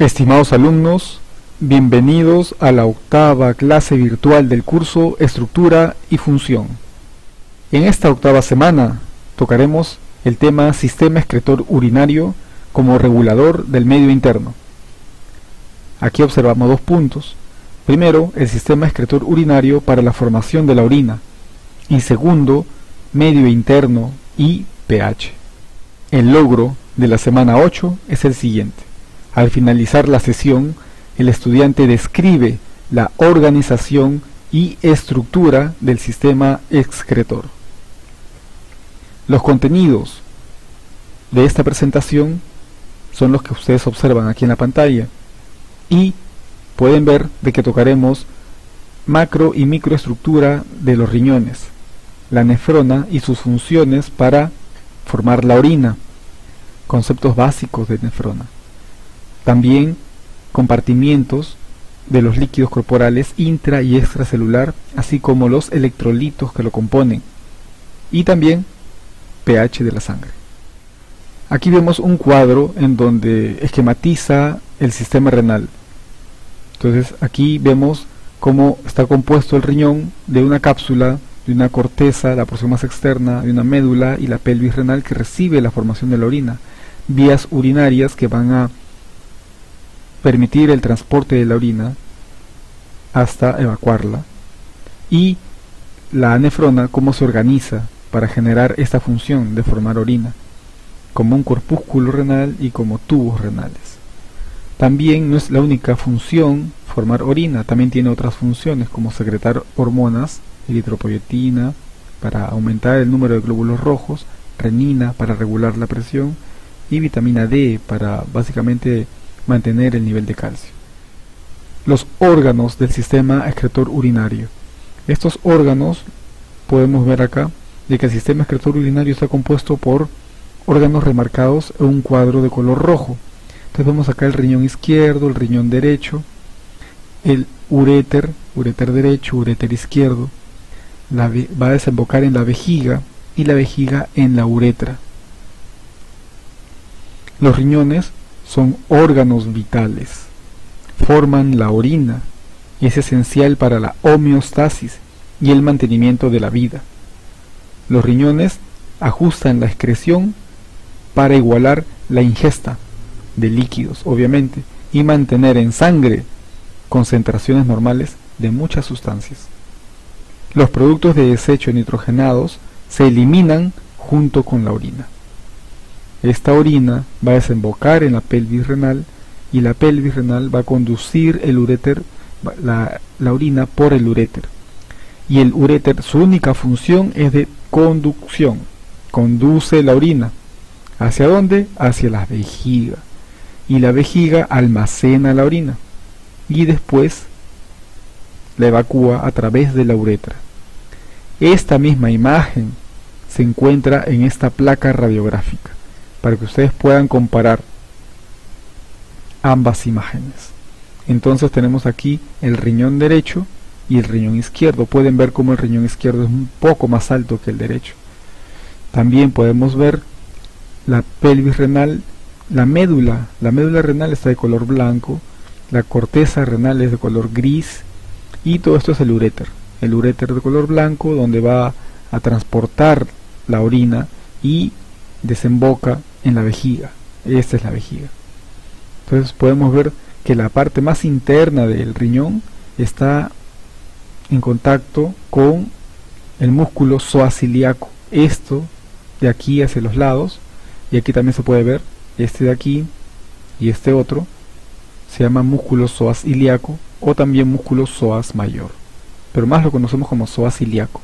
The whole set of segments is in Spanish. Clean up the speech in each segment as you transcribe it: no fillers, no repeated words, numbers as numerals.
Estimados alumnos, bienvenidos a la octava clase virtual del curso Estructura y Función. En esta octava semana tocaremos el tema Sistema excretor urinario como regulador del medio interno. Aquí observamos dos puntos. Primero, el sistema excretor urinario para la formación de la orina. Y segundo, medio interno y pH. El logro de la semana 8 es el siguiente. Al finalizar la sesión, el estudiante describe la organización y estructura del sistema excretor. Los contenidos de esta presentación son los que ustedes observan aquí en la pantalla y pueden ver de que tocaremos macro y microestructura de los riñones, la nefrona y sus funciones para formar la orina, conceptos básicos de nefrona. También compartimientos de los líquidos corporales intra y extracelular, así como los electrolitos que lo componen, y también pH de la sangre. Aquí vemos un cuadro en donde esquematiza el sistema renal. Entonces aquí vemos cómo está compuesto el riñón de una cápsula, de una corteza, la porción más externa, de una médula y la pelvis renal que recibe la formación de la orina, vías urinarias que van a permitir el transporte de la orina hasta evacuarla, y la nefrona cómo se organiza para generar esta función de formar orina, como un corpúsculo renal y como tubos renales. También no es la única función formar orina, también tiene otras funciones como secretar hormonas, eritropoyetina para aumentar el número de glóbulos rojos, renina para regular la presión y vitamina D para básicamente mantener el nivel de calcio. Los órganos del sistema excretor urinario. Estos órganos podemos ver acá de que el sistema excretor urinario está compuesto por órganos remarcados en un cuadro de color rojo. Entonces vemos acá el riñón izquierdo, el riñón derecho, el uréter derecho, uréter izquierdo, va a desembocar en la vejiga y la vejiga en la uretra. Los riñones son órganos vitales, forman la orina y es esencial para la homeostasis y el mantenimiento de la vida. Los riñones ajustan la excreción para igualar la ingesta de líquidos, obviamente, y mantener en sangre concentraciones normales de muchas sustancias. Los productos de desecho nitrogenados se eliminan junto con la orina. Esta orina va a desembocar en la pelvis renal y la pelvis renal va a conducir el uréter, la orina por el uréter. Y el uréter, su única función es de conducción. Conduce la orina. ¿Hacia dónde? Hacia la vejiga. Y la vejiga almacena la orina. Y después la evacúa a través de la uretra. Esta misma imagen se encuentra en esta placa radiográfica, para que ustedes puedan comparar ambas imágenes. Entonces tenemos aquí el riñón derecho y el riñón izquierdo. Pueden ver cómo el riñón izquierdo es un poco más alto que el derecho. También podemos ver la pelvis renal, la médula renal está de color blanco, la corteza renal es de color gris y todo esto es el uréter de color blanco, donde va a transportar la orina y desemboca en la vejiga. Esta es la vejiga. Entonces podemos ver que la parte más interna del riñón está en contacto con el músculo psoas ilíaco. Esto de aquí hacia los lados, y aquí también se puede ver, este de aquí y este otro, se llama músculo psoas ilíaco o también músculo psoas mayor, pero más lo conocemos como psoas ilíaco.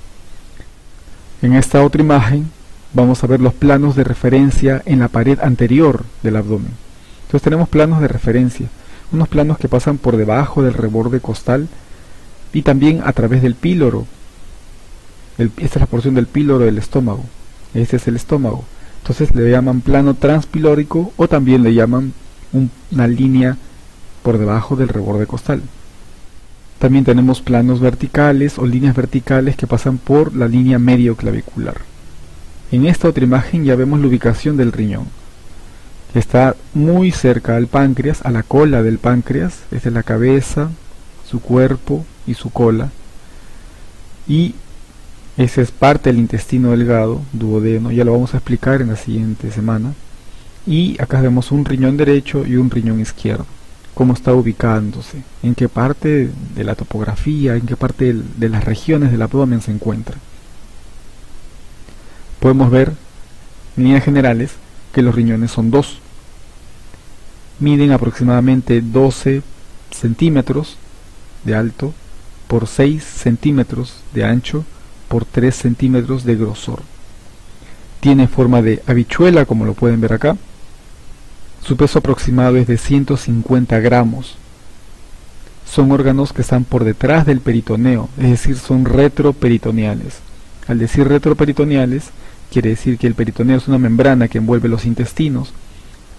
En esta otra imagen vamos a ver los planos de referencia en la pared anterior del abdomen. Entonces tenemos planos de referencia, unos planos que pasan por debajo del reborde costal y también a través del píloro. Esta es la porción del píloro del estómago. Este es el estómago. Entonces le llaman plano transpilórico o también le llaman una línea por debajo del reborde costal. También tenemos planos verticales o líneas verticales que pasan por la línea medio clavicular. En esta otra imagen ya vemos la ubicación del riñón. Está muy cerca al páncreas, a la cola del páncreas. Esta es la cabeza, su cuerpo y su cola. Y ese es parte del intestino delgado, duodeno, ya lo vamos a explicar en la siguiente semana. Y acá vemos un riñón derecho y un riñón izquierdo. Cómo está ubicándose, en qué parte de la topografía, en qué parte de las regiones del abdomen se encuentra. Podemos ver, en líneas generales, que los riñones son dos. Miden aproximadamente 12 centímetros de alto por 6 centímetros de ancho por 3 centímetros de grosor. Tiene forma de habichuela, como lo pueden ver acá. Su peso aproximado es de 150 gramos. Son órganos que están por detrás del peritoneo, es decir, son retroperitoneales. Al decir retroperitoneales, quiere decir que el peritoneo es una membrana que envuelve los intestinos,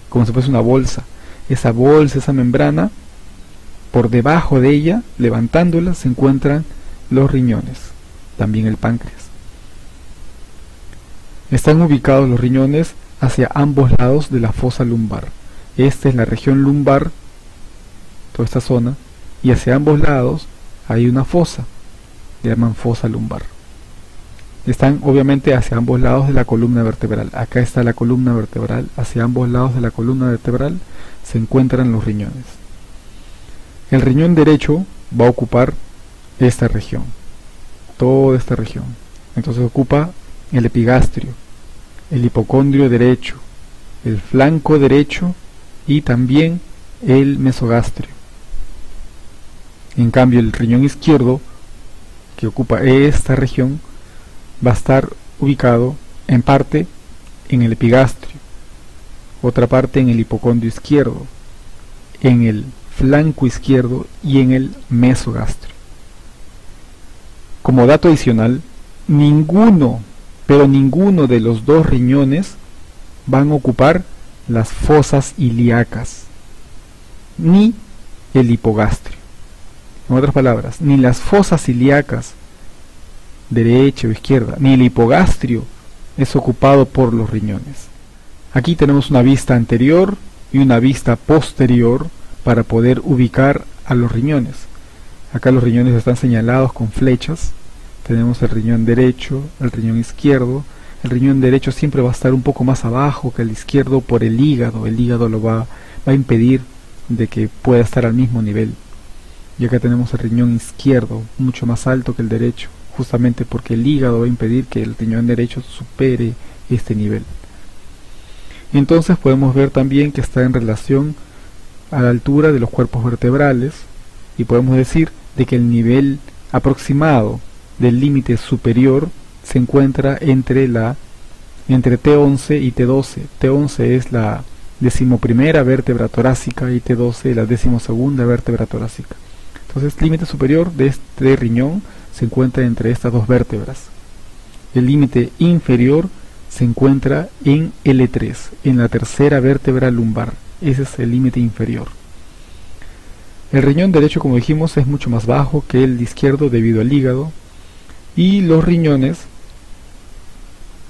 como si fuese una bolsa. Esa bolsa, esa membrana, por debajo de ella, levantándola, se encuentran los riñones, también el páncreas. Están ubicados los riñones hacia ambos lados de la fosa lumbar. Esta es la región lumbar, toda esta zona, y hacia ambos lados hay una fosa, le llaman fosa lumbar. Están obviamente hacia ambos lados de la columna vertebral. Acá está la columna vertebral, hacia ambos lados de la columna vertebral se encuentran los riñones. El riñón derecho va a ocupar esta región, toda esta región. Entonces ocupa el epigastrio, el hipocondrio derecho, el flanco derecho y también el mesogastrio. En cambio, el riñón izquierdo, que ocupa esta región, va a estar ubicado en parte en el epigastrio, otra parte en el hipocondrio izquierdo, en el flanco izquierdo y en el mesogastrio. Como dato adicional, pero ninguno de los dos riñones van a ocupar las fosas ilíacas, ni el hipogastrio. En otras palabras, ni las fosas ilíacas, derecha o izquierda, ni el hipogastrio es ocupado por los riñones. Aquí tenemos una vista anterior y una vista posterior para poder ubicar a los riñones. Acá los riñones están señalados con flechas. Tenemos el riñón derecho, el riñón izquierdo. El riñón derecho siempre va a estar un poco más abajo que el izquierdo por el hígado. El hígado lo va a impedir de que pueda estar al mismo nivel. Y acá tenemos el riñón izquierdo, mucho más alto que el derecho, justamente porque el hígado va a impedir que el riñón derecho supere este nivel. Entonces podemos ver también que está en relación a la altura de los cuerpos vertebrales, y podemos decir de que el nivel aproximado del límite superior se encuentra entre T11 y T12. T11 es la 11ª vértebra torácica y T12 la 12ª vértebra torácica. Entonces el límite superior de este riñón se encuentra entre estas dos vértebras. El límite inferior se encuentra en L3, en la 3ª vértebra lumbar. Ese es el límite inferior. El riñón derecho, como dijimos, es mucho más bajo que el izquierdo debido al hígado, y los riñones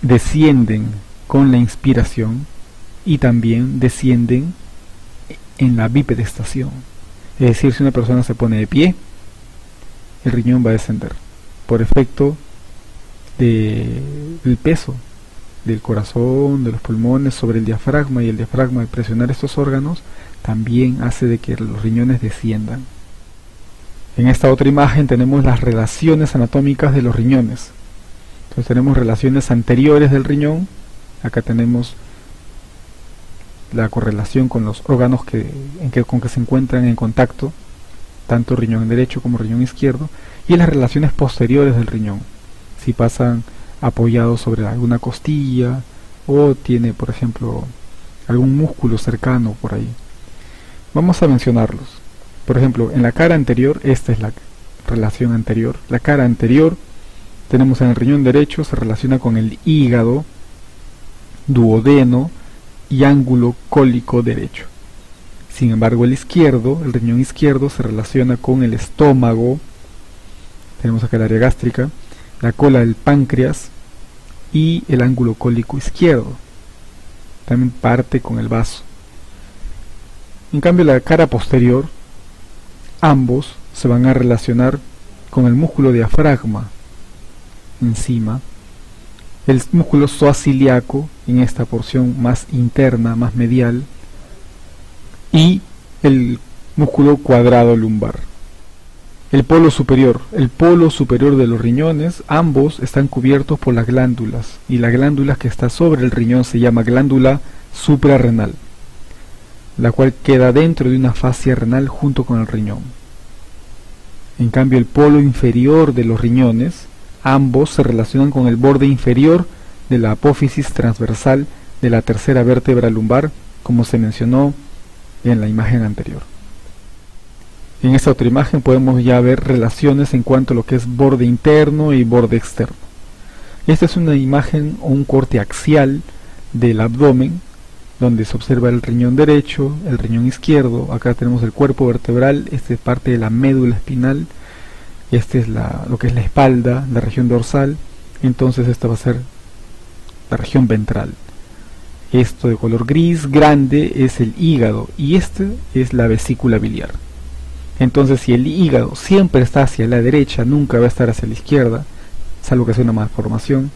descienden con la inspiración y también descienden en la bipedestación. Es decir, si una persona se pone de pie, el riñón va a descender por efecto del peso del corazón, de los pulmones sobre el diafragma, y el diafragma, al presionar estos órganos, también hace de que los riñones desciendan. En esta otra imagen tenemos las relaciones anatómicas de los riñones. Entonces tenemos relaciones anteriores del riñón. Acá tenemos la correlación con los órganos con que se encuentran en contacto, tanto riñón derecho como riñón izquierdo, y las relaciones posteriores del riñón, si pasan apoyados sobre alguna costilla o tiene, por ejemplo, algún músculo cercano por ahí. Vamos a mencionarlos. Por ejemplo, en la cara anterior, esta es la relación anterior. La cara anterior tenemos en el riñón derecho, se relaciona con el hígado, duodeno y ángulo cólico derecho. Sin embargo, el riñón izquierdo, se relaciona con el estómago, tenemos acá el área gástrica, la cola del páncreas y el ángulo cólico izquierdo. También parte con el vaso. En cambio, la cara posterior, ambos se van a relacionar con el músculo diafragma encima, el músculo psoas-ilíaco en esta porción más interna, más medial, y el músculo cuadrado lumbar. El polo superior de los riñones, ambos están cubiertos por las glándulas, y la glándula que está sobre el riñón se llama glándula suprarrenal, la cual queda dentro de una fascia renal junto con el riñón. En cambio, el polo inferior de los riñones, ambos se relacionan con el borde inferior de la apófisis transversal de la tercera vértebra lumbar, como se mencionó en la imagen anterior. En esta otra imagen podemos ya ver relaciones en cuanto a lo que es borde interno y borde externo. Esta es una imagen o un corte axial del abdomen, donde se observa el riñón derecho, el riñón izquierdo. Acá tenemos el cuerpo vertebral, esta es parte de la médula espinal, esta es lo que es la espalda, la región dorsal. Entonces esta va a ser la región ventral. Esto de color gris grande es el hígado, y esta es la vesícula biliar. Entonces, si el hígado siempre está hacia la derecha, nunca va a estar hacia la izquierda, salvo que sea una malformación,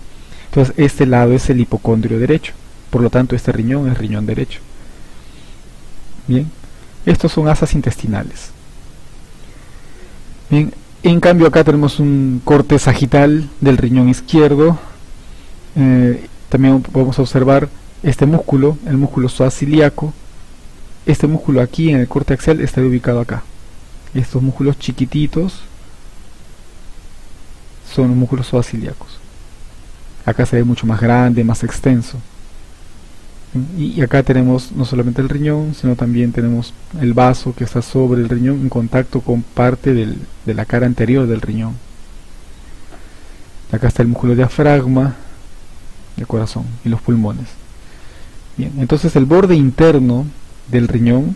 entonces este lado es el hipocondrio derecho. Por lo tanto, este riñón es riñón derecho. Bien, estos son asas intestinales. Bien, en cambio acá tenemos un corte sagital del riñón izquierdo. También podemos observar este músculo, el músculo psoas-ilíaco. Este músculo aquí en el corte axial está ubicado acá. Estos músculos chiquititos son los músculos psoas-ilíacos. Acá se ve mucho más grande, más extenso. Y acá tenemos no solamente el riñón, sino también tenemos el vaso que está sobre el riñón en contacto con parte de la cara anterior del riñón. Acá está el músculo diafragma, el corazón y los pulmones. Bien, entonces el borde interno del riñón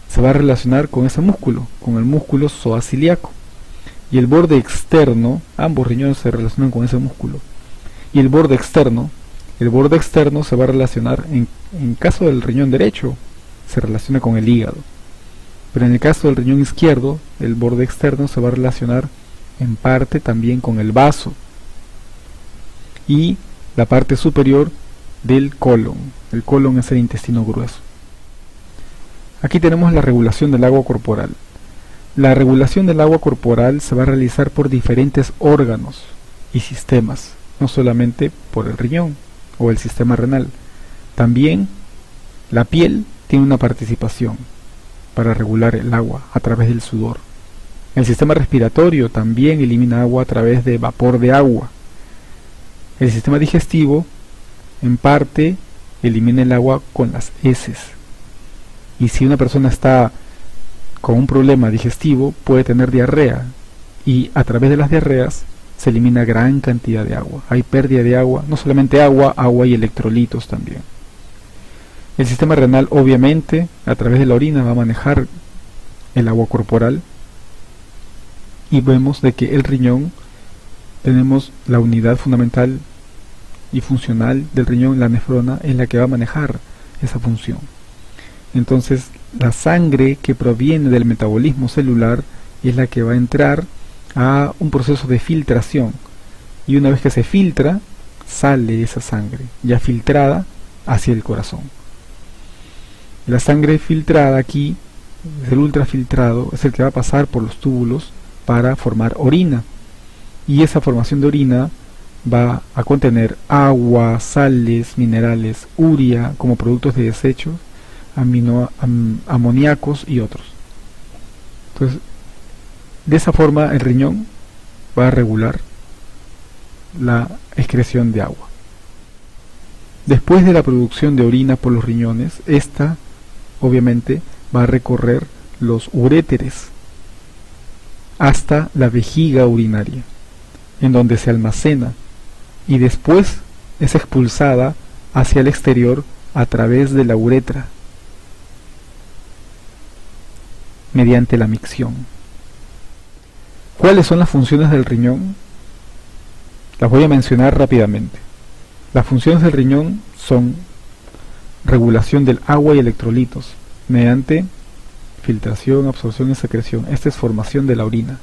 se va a relacionar con ese músculo, con el músculo psoas-ilíaco. Y el borde externo, ambos riñones se relacionan con ese músculo. Y el borde externo se va a relacionar, en caso del riñón derecho, se relaciona con el hígado. Pero en el caso del riñón izquierdo, el borde externo se va a relacionar en parte también con el vaso. Y la parte superior del colon. El colon es el intestino grueso. Aquí tenemos la regulación del agua corporal. La regulación del agua corporal se va a realizar por diferentes órganos y sistemas, no solamente por el riñón o el sistema renal. También la piel tiene una participación para regular el agua a través del sudor. El sistema respiratorio también elimina agua a través de vapor de agua. El sistema digestivo, en parte, elimina el agua con las heces. Y si una persona está con un problema digestivo, puede tener diarrea, y a través de las diarreas se elimina gran cantidad de agua. Hay pérdida de agua, no solamente agua, agua y electrolitos también. El sistema renal, obviamente, a través de la orina va a manejar el agua corporal, y vemos de que el riñón, tenemos la unidad fundamental y funcional del riñón, la nefrona, es la que va a manejar esa función. Entonces, la sangre que proviene del metabolismo celular es la que va a entrar a un proceso de filtración, y una vez que se filtra, sale esa sangre ya filtrada hacia el corazón. La sangre filtrada aquí, el ultrafiltrado, es el que va a pasar por los túbulos para formar orina, y esa formación de orina va a contener agua, sales, minerales, urea como productos de desecho, amoníacos y otros. Entonces, de esa forma el riñón va a regular la excreción de agua. Después de la producción de orina por los riñones, esta obviamente va a recorrer los uréteres hasta la vejiga urinaria, en donde se almacena, y después es expulsada hacia el exterior a través de la uretra, mediante la micción. ¿Cuáles son las funciones del riñón? Las voy a mencionar rápidamente. Las funciones del riñón son regulación del agua y electrolitos mediante filtración, absorción y secreción. Esta es formación de la orina.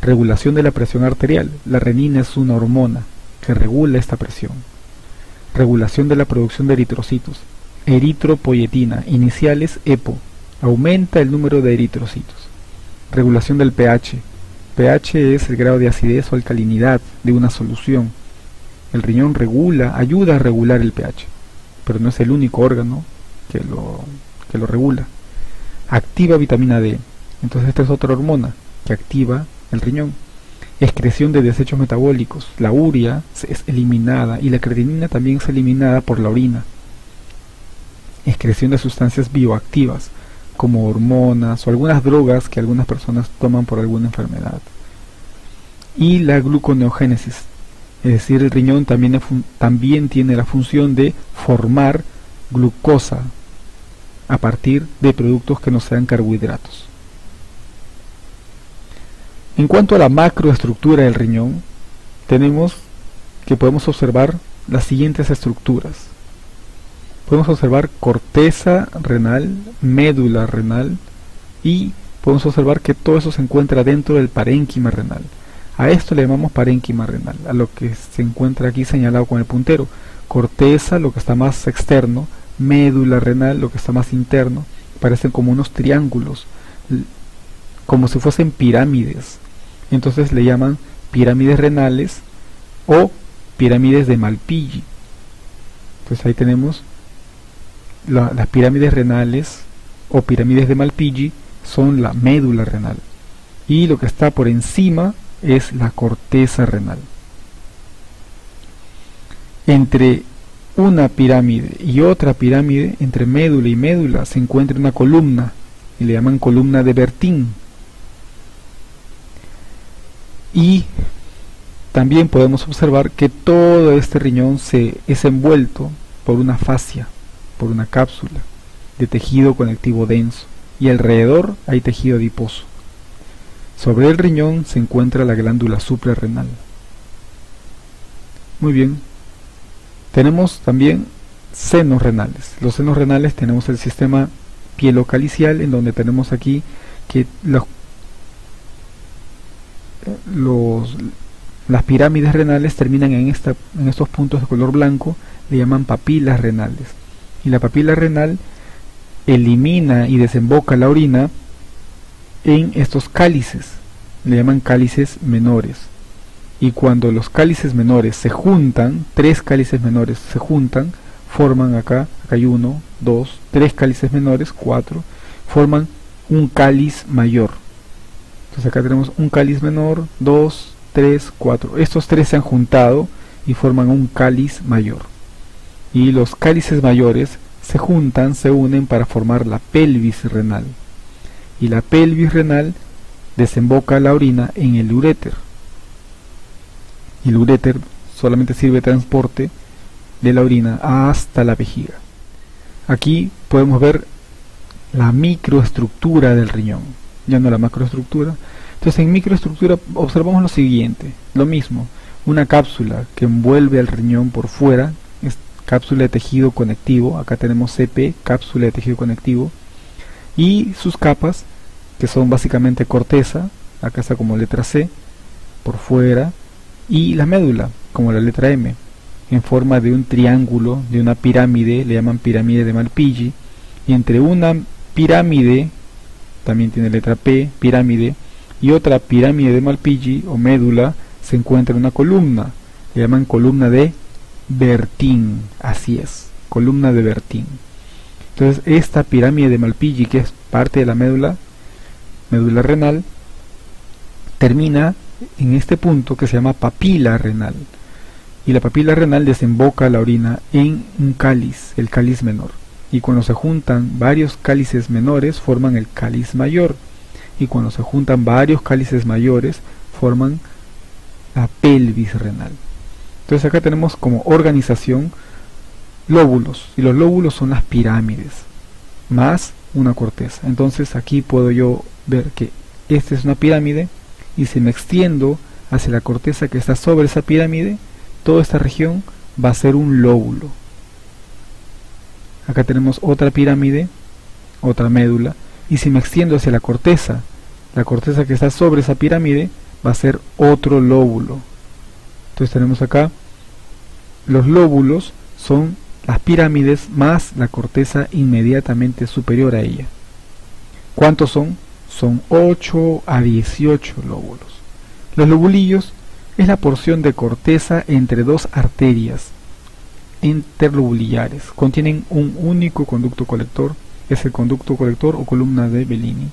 Regulación de la presión arterial. La renina es una hormona que regula esta presión. Regulación de la producción de eritrocitos. Eritropoyetina, iniciales EPO. Aumenta el número de eritrocitos. Regulación del pH. pH es el grado de acidez o alcalinidad de una solución. El riñón ayuda a regular el pH, pero no es el único órgano que lo regula. Activa vitamina D. Entonces esta es otra hormona que activa el riñón. Excreción de desechos metabólicos. La urea es eliminada y la creatinina también es eliminada por la orina. Excreción de sustancias bioactivas como hormonas o algunas drogas que algunas personas toman por alguna enfermedad. Y la gluconeogénesis, es decir, el riñón también tiene la función de formar glucosa a partir de productos que no sean carbohidratos. En cuanto a la macroestructura del riñón, tenemos que podemos observar las siguientes estructuras. Podemos observar corteza renal, médula renal y podemos observar que todo eso se encuentra dentro del parénquima renal. A esto le llamamos parénquima renal, a lo que se encuentra aquí señalado con el puntero. Corteza, lo que está más externo, médula renal, lo que está más interno. Parecen como unos triángulos, como si fuesen pirámides. Entonces le llaman pirámides renales o pirámides de Malpighi. Entonces ahí tenemos las pirámides renales o pirámides de Malpighi, son la médula renal. Y lo que está por encima es la corteza renal. Entre una pirámide y otra pirámide, entre médula y médula, se encuentra una columna y le llaman columna de Bertin. Y también podemos observar que todo este riñón es envuelto por una fascia, por una cápsula de tejido conectivo denso, y alrededor hay tejido adiposo. Sobre el riñón se encuentra la glándula suprarrenal. Muy bien. Tenemos también senos renales. Los senos renales tenemos el sistema pielocalicial, en donde tenemos aquí que las pirámides renales terminan en estos puntos de color blanco, le llaman papilas renales. Y la papila renal elimina y desemboca la orina en estos cálices, le llaman cálices menores. Y cuando los cálices menores se juntan, 3 cálices menores se juntan, forman acá hay 1, 2, 3 cálices menores, 4, forman un cáliz mayor. Entonces acá tenemos un cáliz menor, 2, 3, 4. Estos 3 se han juntado y forman un cáliz mayor. Y los cálices mayores se juntan, se unen para formar la pelvis renal. Y la pelvis renal desemboca la orina en el uréter. Y el uréter solamente sirve de transporte de la orina hasta la vejiga. Aquí podemos ver la microestructura del riñón, ya no la macroestructura. Entonces en microestructura observamos lo siguiente, lo mismo, una cápsula que envuelve al riñón por fuera, es cápsula de tejido conectivo, acá tenemos CP, cápsula de tejido conectivo, y sus capas, que son básicamente corteza, acá está como letra C, por fuera, y la médula, como la letra M, en forma de un triángulo, de una pirámide, le llaman pirámide de Malpighi, y entre una pirámide, también tiene letra P, pirámide, y otra pirámide de Malpighi o médula, se encuentra una columna, le llaman columna de Bertin, así es, columna de Bertin. Entonces esta pirámide de Malpighi, que es parte de la médula renal, termina en este punto que se llama papila renal, y la papila renal desemboca la orina en un cáliz, el cáliz menor, y cuando se juntan varios cálices menores forman el cáliz mayor, y cuando se juntan varios cálices mayores forman la pelvis renal. Entonces acá tenemos como organización lóbulos, y los lóbulos son las pirámides más una corteza. Entonces aquí puedo yo ver que esta es una pirámide, y si me extiendo hacia la corteza que está sobre esa pirámide, toda esta región va a ser un lóbulo. Acá tenemos otra pirámide, otra médula, Y si me extiendo hacia la corteza que está sobre esa pirámide va a ser otro lóbulo. Entonces tenemos acá los lóbulos, son las pirámides más la corteza inmediatamente superior a ella. ¿Cuántos son? Son 8 a 18 lóbulos. Los lobulillos es la porción de corteza entre dos arterias interlobulillares. Contienen un único conducto colector, es el conducto colector o columna de Bellini,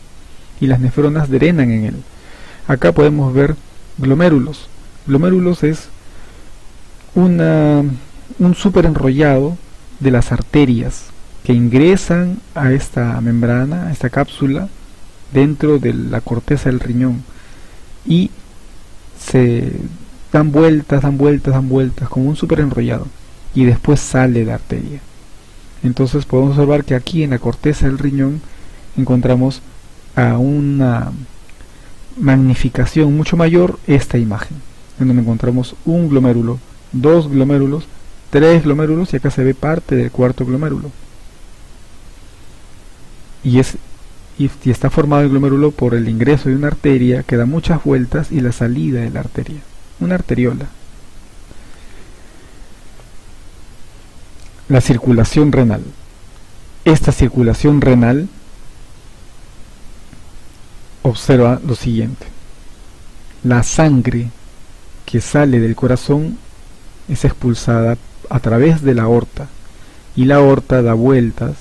y las nefronas drenan en él. Acá podemos ver glomérulos. Glomérulos es un súper enrollado de las arterias que ingresan a esta membrana, a esta cápsula, dentro de la corteza del riñón, y se dan vueltas, como un súper enrollado, y después sale la arteria. Entonces podemos observar que aquí en la corteza del riñón encontramos a una magnificación mucho mayor esta imagen, en donde encontramos un glomérulo, dos glomérulos, tres glomérulos, y acá se ve parte del cuarto glomérulo. Y está formado el glomérulo por el ingreso de una arteria que da muchas vueltas y la salida de la arteria, una arteriola. La circulación renal. Esta circulación renal observa lo siguiente: la sangre que sale del corazón es expulsada a través de la aorta, y la aorta da vueltas,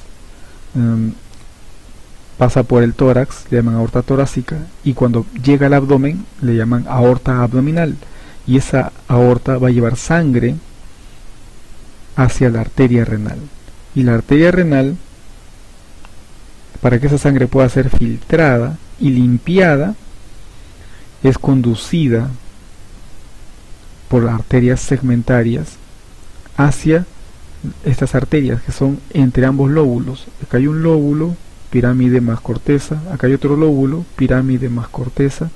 pasa por el tórax, le llaman aorta torácica, y cuando llega al abdomen le llaman aorta abdominal, y esa aorta va a llevar sangre hacia la arteria renal, y la arteria renal, para que esa sangre pueda ser filtrada y limpiada, es conducida por arterias segmentarias hacia estas arterias que son entre ambos lóbulos. Acá hay un lóbulo, pirámide más corteza, acá hay otro lóbulo, pirámide más corteza.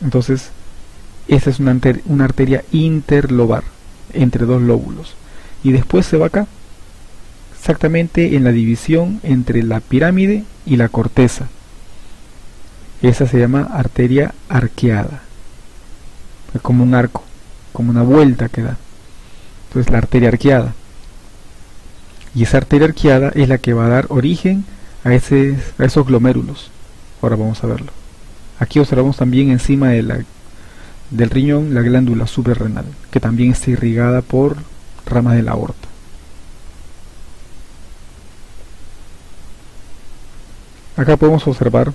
Entonces esta es una arteria interlobar entre dos lóbulos, y después se va acá, exactamente en la división entre la pirámide y la corteza. Esa se llama arteria arqueada, es como un arco, como una vuelta que da. Entonces la arteria arqueada, y esa arteria arqueada es la que va a dar origen a esos glomérulos. Ahora vamos a verlo. Aquí observamos también encima del riñón la glándula suprarrenal, que también está irrigada por ramas de la aorta. Acá podemos observar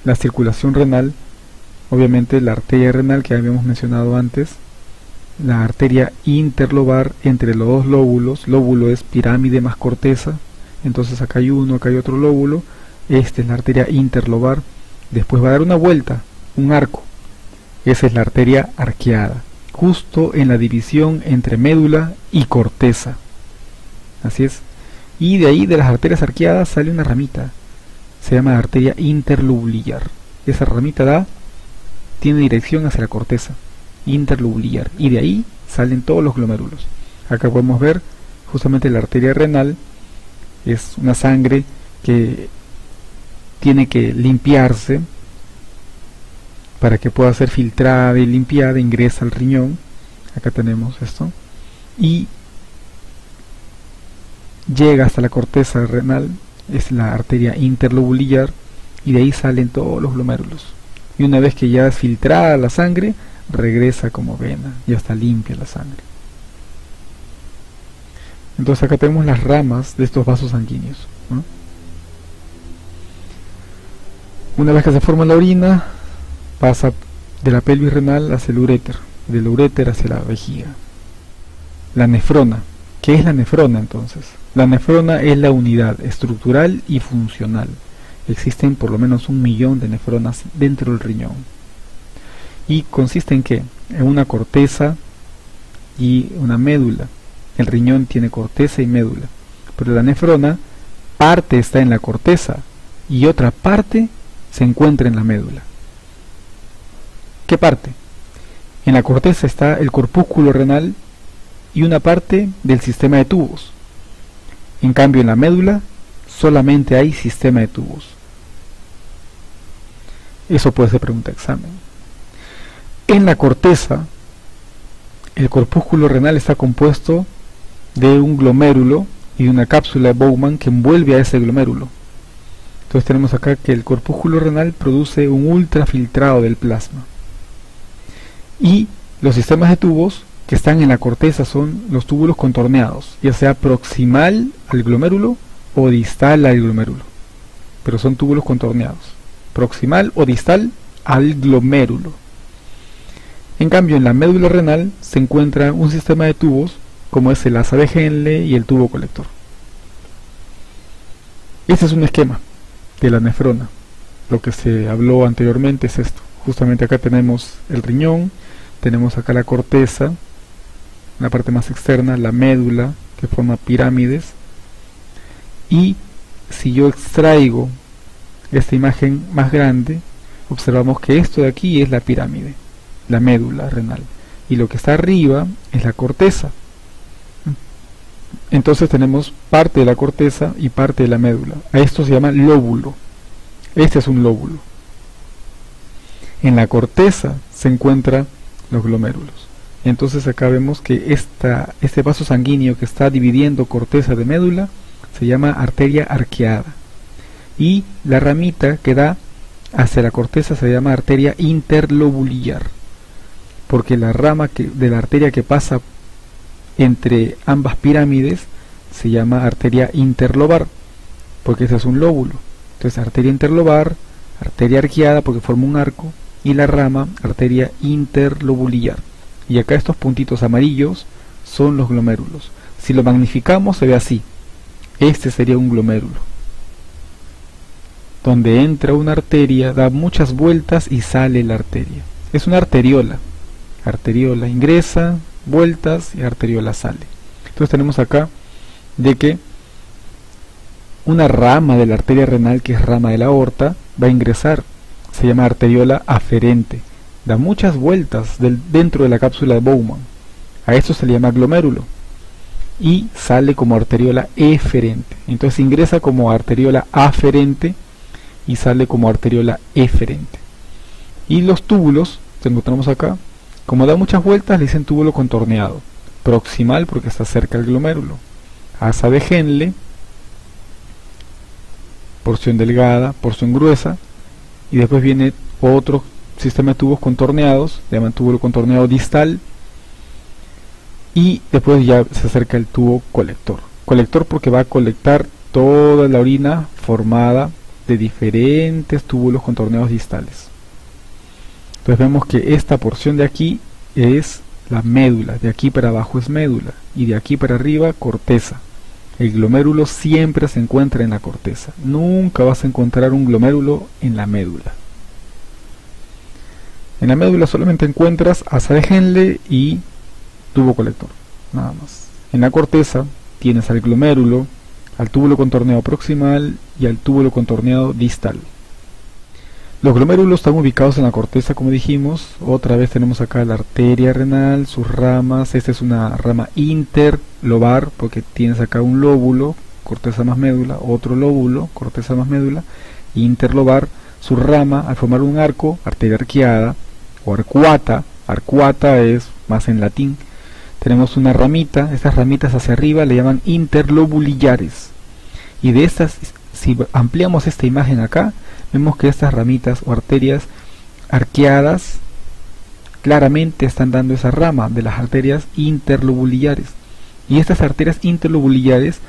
la circulación renal, obviamente la arteria renal que habíamos mencionado antes, la arteria interlobar entre los dos lóbulos. Lóbulo es pirámide más corteza, entonces acá hay uno, acá hay otro lóbulo. Esta es la arteria interlobar. Después va a dar una vuelta, un arco. Esa es la arteria arqueada, justo en la división entre médula y corteza. Así es. Y de ahí, de las arterias arqueadas, sale una ramita, se llama arteria interlobulillar. Esa ramita tiene dirección hacia la corteza interlobulillar, y de ahí salen todos los glomérulos. Acá podemos ver justamente la arteria renal, es una sangre que tiene que limpiarse para que pueda ser filtrada y limpiada, ingresa al riñón. Acá tenemos esto, y llega hasta la corteza renal, es la arteria interlobulillar, y de ahí salen todos los glomérulos. Y una vez que ya es filtrada la sangre, regresa como vena, ya está limpia la sangre. Entonces acá tenemos las ramas de estos vasos sanguíneos, ¿no? Una vez que se forma la orina, pasa de la pelvis renal hacia el uréter, del uréter hacia la vejiga. La nefrona. ¿Qué es la nefrona entonces? La nefrona es la unidad estructural y funcional. Existen por lo menos 1 millón de nefronas dentro del riñón. ¿Y consiste en qué? En una corteza y una médula. El riñón tiene corteza y médula, pero la nefrona, parte está en la corteza y otra parte se encuentra en la médula. ¿Qué parte? En la corteza está el corpúsculo renal y una parte del sistema de tubos. En cambio, en la médula solamente hay sistema de tubos. Eso puede ser pregunta de examen. En la corteza, el corpúsculo renal está compuesto de un glomérulo y de una cápsula de Bowman que envuelve a ese glomérulo. Entonces tenemos acá que el corpúsculo renal produce un ultrafiltrado del plasma. Y los sistemas de tubos que están en la corteza son los túbulos contorneados, ya sea proximal al glomérulo o distal al glomérulo. Pero son túbulos contorneados, proximal o distal al glomérulo. En cambio, en la médula renal se encuentra un sistema de tubos como es el asa de Henle y el tubo colector. Este es un esquema de la nefrona. Lo que se habló anteriormente es esto. Justamente acá tenemos el riñón, tenemos acá la corteza, en la parte más externa, la médula que forma pirámides, y si yo extraigo esta imagen más grande, observamos que esto de aquí es la pirámide, la médula renal, y lo que está arriba es la corteza. Entonces tenemos parte de la corteza y parte de la médula. A esto se llama lóbulo. Este es un lóbulo. En la corteza se encuentran los glomérulos. Entonces acá vemos que este vaso sanguíneo que está dividiendo corteza de médula se llama arteria arqueada. Y la ramita que da hacia la corteza se llama arteria interlobulillar, porque la rama de la arteria que pasa entre ambas pirámides se llama arteria interlobar, porque ese es un lóbulo. Entonces arteria interlobar, arteria arqueada porque forma un arco, y la rama arteria interlobulillar. Y acá estos puntitos amarillos son los glomérulos. Si lo magnificamos se ve así. Este sería un glomérulo, donde entra una arteria, da muchas vueltas y sale la arteria. Es una arteriola. Arteriola ingresa, vueltas, y arteriola sale. Entonces tenemos acá de que una rama de la arteria renal, que es rama de la aorta, va a ingresar. Se llama arteriola aferente. Da muchas vueltas dentro de la cápsula de Bowman. A esto se le llama glomérulo. Y sale como arteriola eferente. Entonces ingresa como arteriola aferente y sale como arteriola eferente. Y los túbulos, que encontramos acá, como da muchas vueltas, le dicen túbulo contorneado. Proximal porque está cerca del glomérulo. Asa de Henle, porción delgada, porción gruesa, y después viene otro sistema de tubos contorneados, se llaman túbulo contorneado distal, y después ya se acerca el tubo colector. Colector porque va a colectar toda la orina formada de diferentes túbulos contorneados distales. Entonces vemos que esta porción de aquí es la médula, de aquí para abajo es médula, y de aquí para arriba corteza. El glomérulo siempre se encuentra en la corteza. Nunca vas a encontrar un glomérulo en la médula. En la médula solamente encuentras asa de Henle y tubo colector, nada más. En la corteza tienes al glomérulo, al túbulo contorneado proximal y al túbulo contorneado distal. Los glomérulos están ubicados en la corteza, como dijimos. Otra vez tenemos acá la arteria renal, sus ramas. Esta es una rama interlobar porque tienes acá un lóbulo, corteza más médula, otro lóbulo, corteza más médula, interlobar, su rama al formar un arco, arteria arqueada o arcuata. Arcuata es más en latín. Tenemos una ramita, estas ramitas hacia arriba le llaman interlobulillares. Y de estas, si ampliamos esta imagen acá, vemos que estas ramitas o arterias arqueadas claramente están dando esa rama de las arterias interlobulillares. Y estas arterias interlobulillares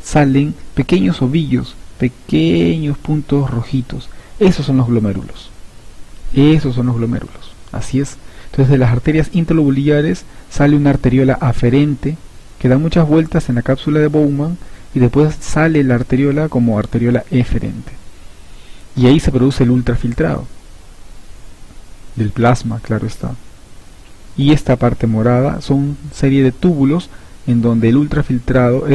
salen pequeños ovillos, pequeños puntos rojitos. Esos son los glomérulos. Esos son los glomérulos. Así es. Entonces de las arterias interlobulillares sale una arteriola aferente que da muchas vueltas en la cápsula de Bowman, y después sale la arteriola como arteriola eferente. Y ahí se produce el ultrafiltrado del plasma, claro está. Y esta parte morada son serie de túbulos en donde el ultrafiltrado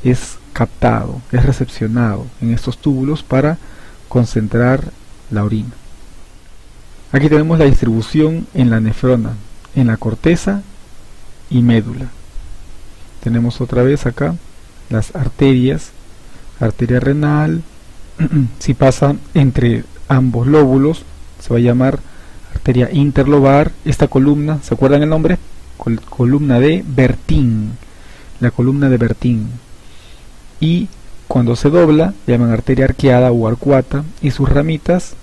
es captado, es recepcionado en estos túbulos para concentrar la orina. Aquí tenemos la distribución en la nefrona, en la corteza y médula. Tenemos otra vez acá las arterias, arteria renal. Si pasa entre ambos lóbulos se va a llamar arteria interlobar. Esta columna, ¿se acuerdan el nombre? Columna de Bertin, la columna de Bertin. Y cuando se dobla, llaman arteria arqueada o arcuata, y sus ramitas,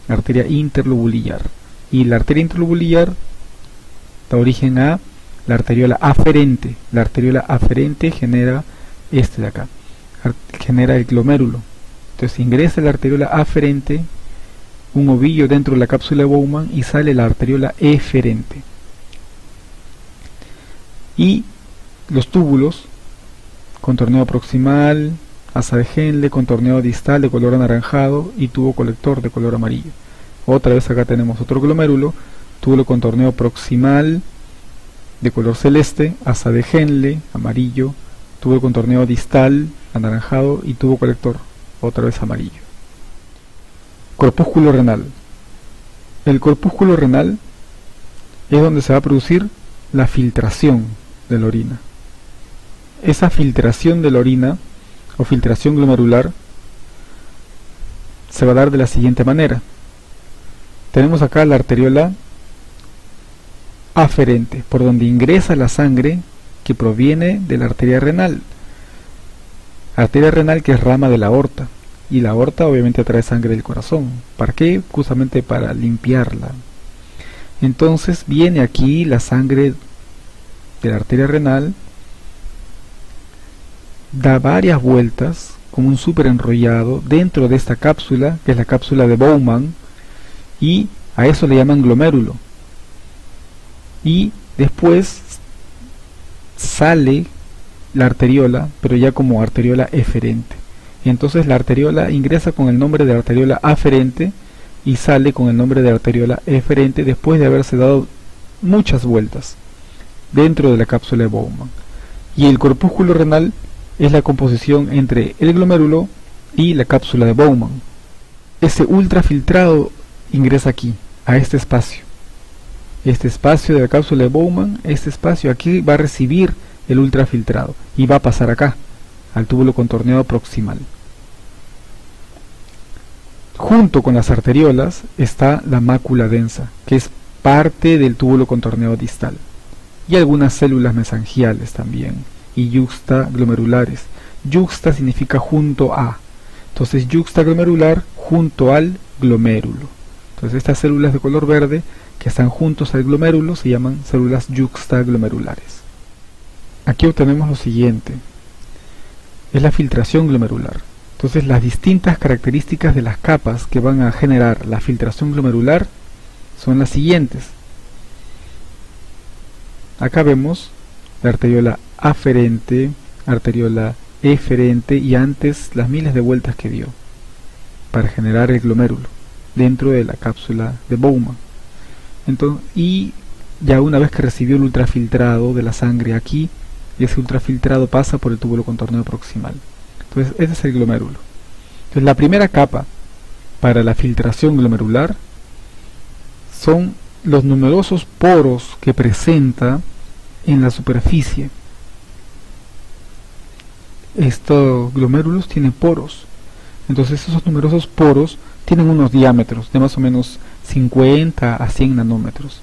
arteria interlobulillar. Y la arteria interlobulillar da origen a la arteriola aferente. La arteriola aferente genera este de acá, genera el glomérulo. Entonces ingresa la arteriola aferente, un ovillo dentro de la cápsula de Bowman, y sale la arteriola eferente. Y los túbulos, contorneo proximal, asa de Henle, contorneo distal de color anaranjado y tubo colector de color amarillo. Otra vez acá tenemos otro glomérulo, túbulo contorneo proximal de color celeste, asa de Henle, amarillo, tubo contorneo distal, anaranjado, y tubo colector, otra vez amarillo. Corpúsculo renal. El corpúsculo renal es donde se va a producir la filtración de la orina. Esa filtración de la orina o filtración glomerular se va a dar de la siguiente manera. Tenemos acá la arteriola aferente, por donde ingresa la sangre que proviene de la arteria renal. Arteria renal que es rama de la aorta, y la aorta obviamente atrae sangre del corazón. ¿Para qué? Justamente para limpiarla. Entonces viene aquí la sangre de la arteria renal, da varias vueltas como un súper enrollado dentro de esta cápsula, que es la cápsula de Bowman, y a eso le llaman glomérulo. Y después sale la arteriola, pero ya como arteriola eferente. Y entonces la arteriola ingresa con el nombre de arteriola aferente y sale con el nombre de arteriola eferente después de haberse dado muchas vueltas dentro de la cápsula de Bowman. Y el corpúsculo renal es la composición entre el glomérulo y la cápsula de Bowman. Ese ultrafiltrado ingresa aquí, a este espacio. Este espacio de la cápsula de Bowman, este espacio aquí va a recibir el ultrafiltrado y va a pasar acá, al túbulo contorneado proximal. Junto con las arteriolas está la mácula densa, que es parte del túbulo contorneado distal, y algunas células mesangiales también, y yuxtaglomerulares. Yuxta significa junto a, entonces yuxtaglomerular junto al glomérulo. Entonces estas células de color verde que están juntos al glomérulo se llaman células yuxtaglomerulares. Aquí obtenemos lo siguiente, es la filtración glomerular. Entonces las distintas características de las capas que van a generar la filtración glomerular son las siguientes. Acá vemos la arteriola aferente, arteriola eferente, y antes las miles de vueltas que dio para generar el glomérulo dentro de la cápsula de Bowman. Entonces, y ya una vez que recibió el ultrafiltrado de la sangre aquí, ese ultrafiltrado pasa por el túbulo contorneo proximal. Entonces ese es el glomérulo. Entonces la primera capa para la filtración glomerular son los numerosos poros que presenta en la superficie. Estos glomérulos tienen poros. Entonces esos numerosos poros tienen unos diámetros de más o menos 50 a 100 nanómetros.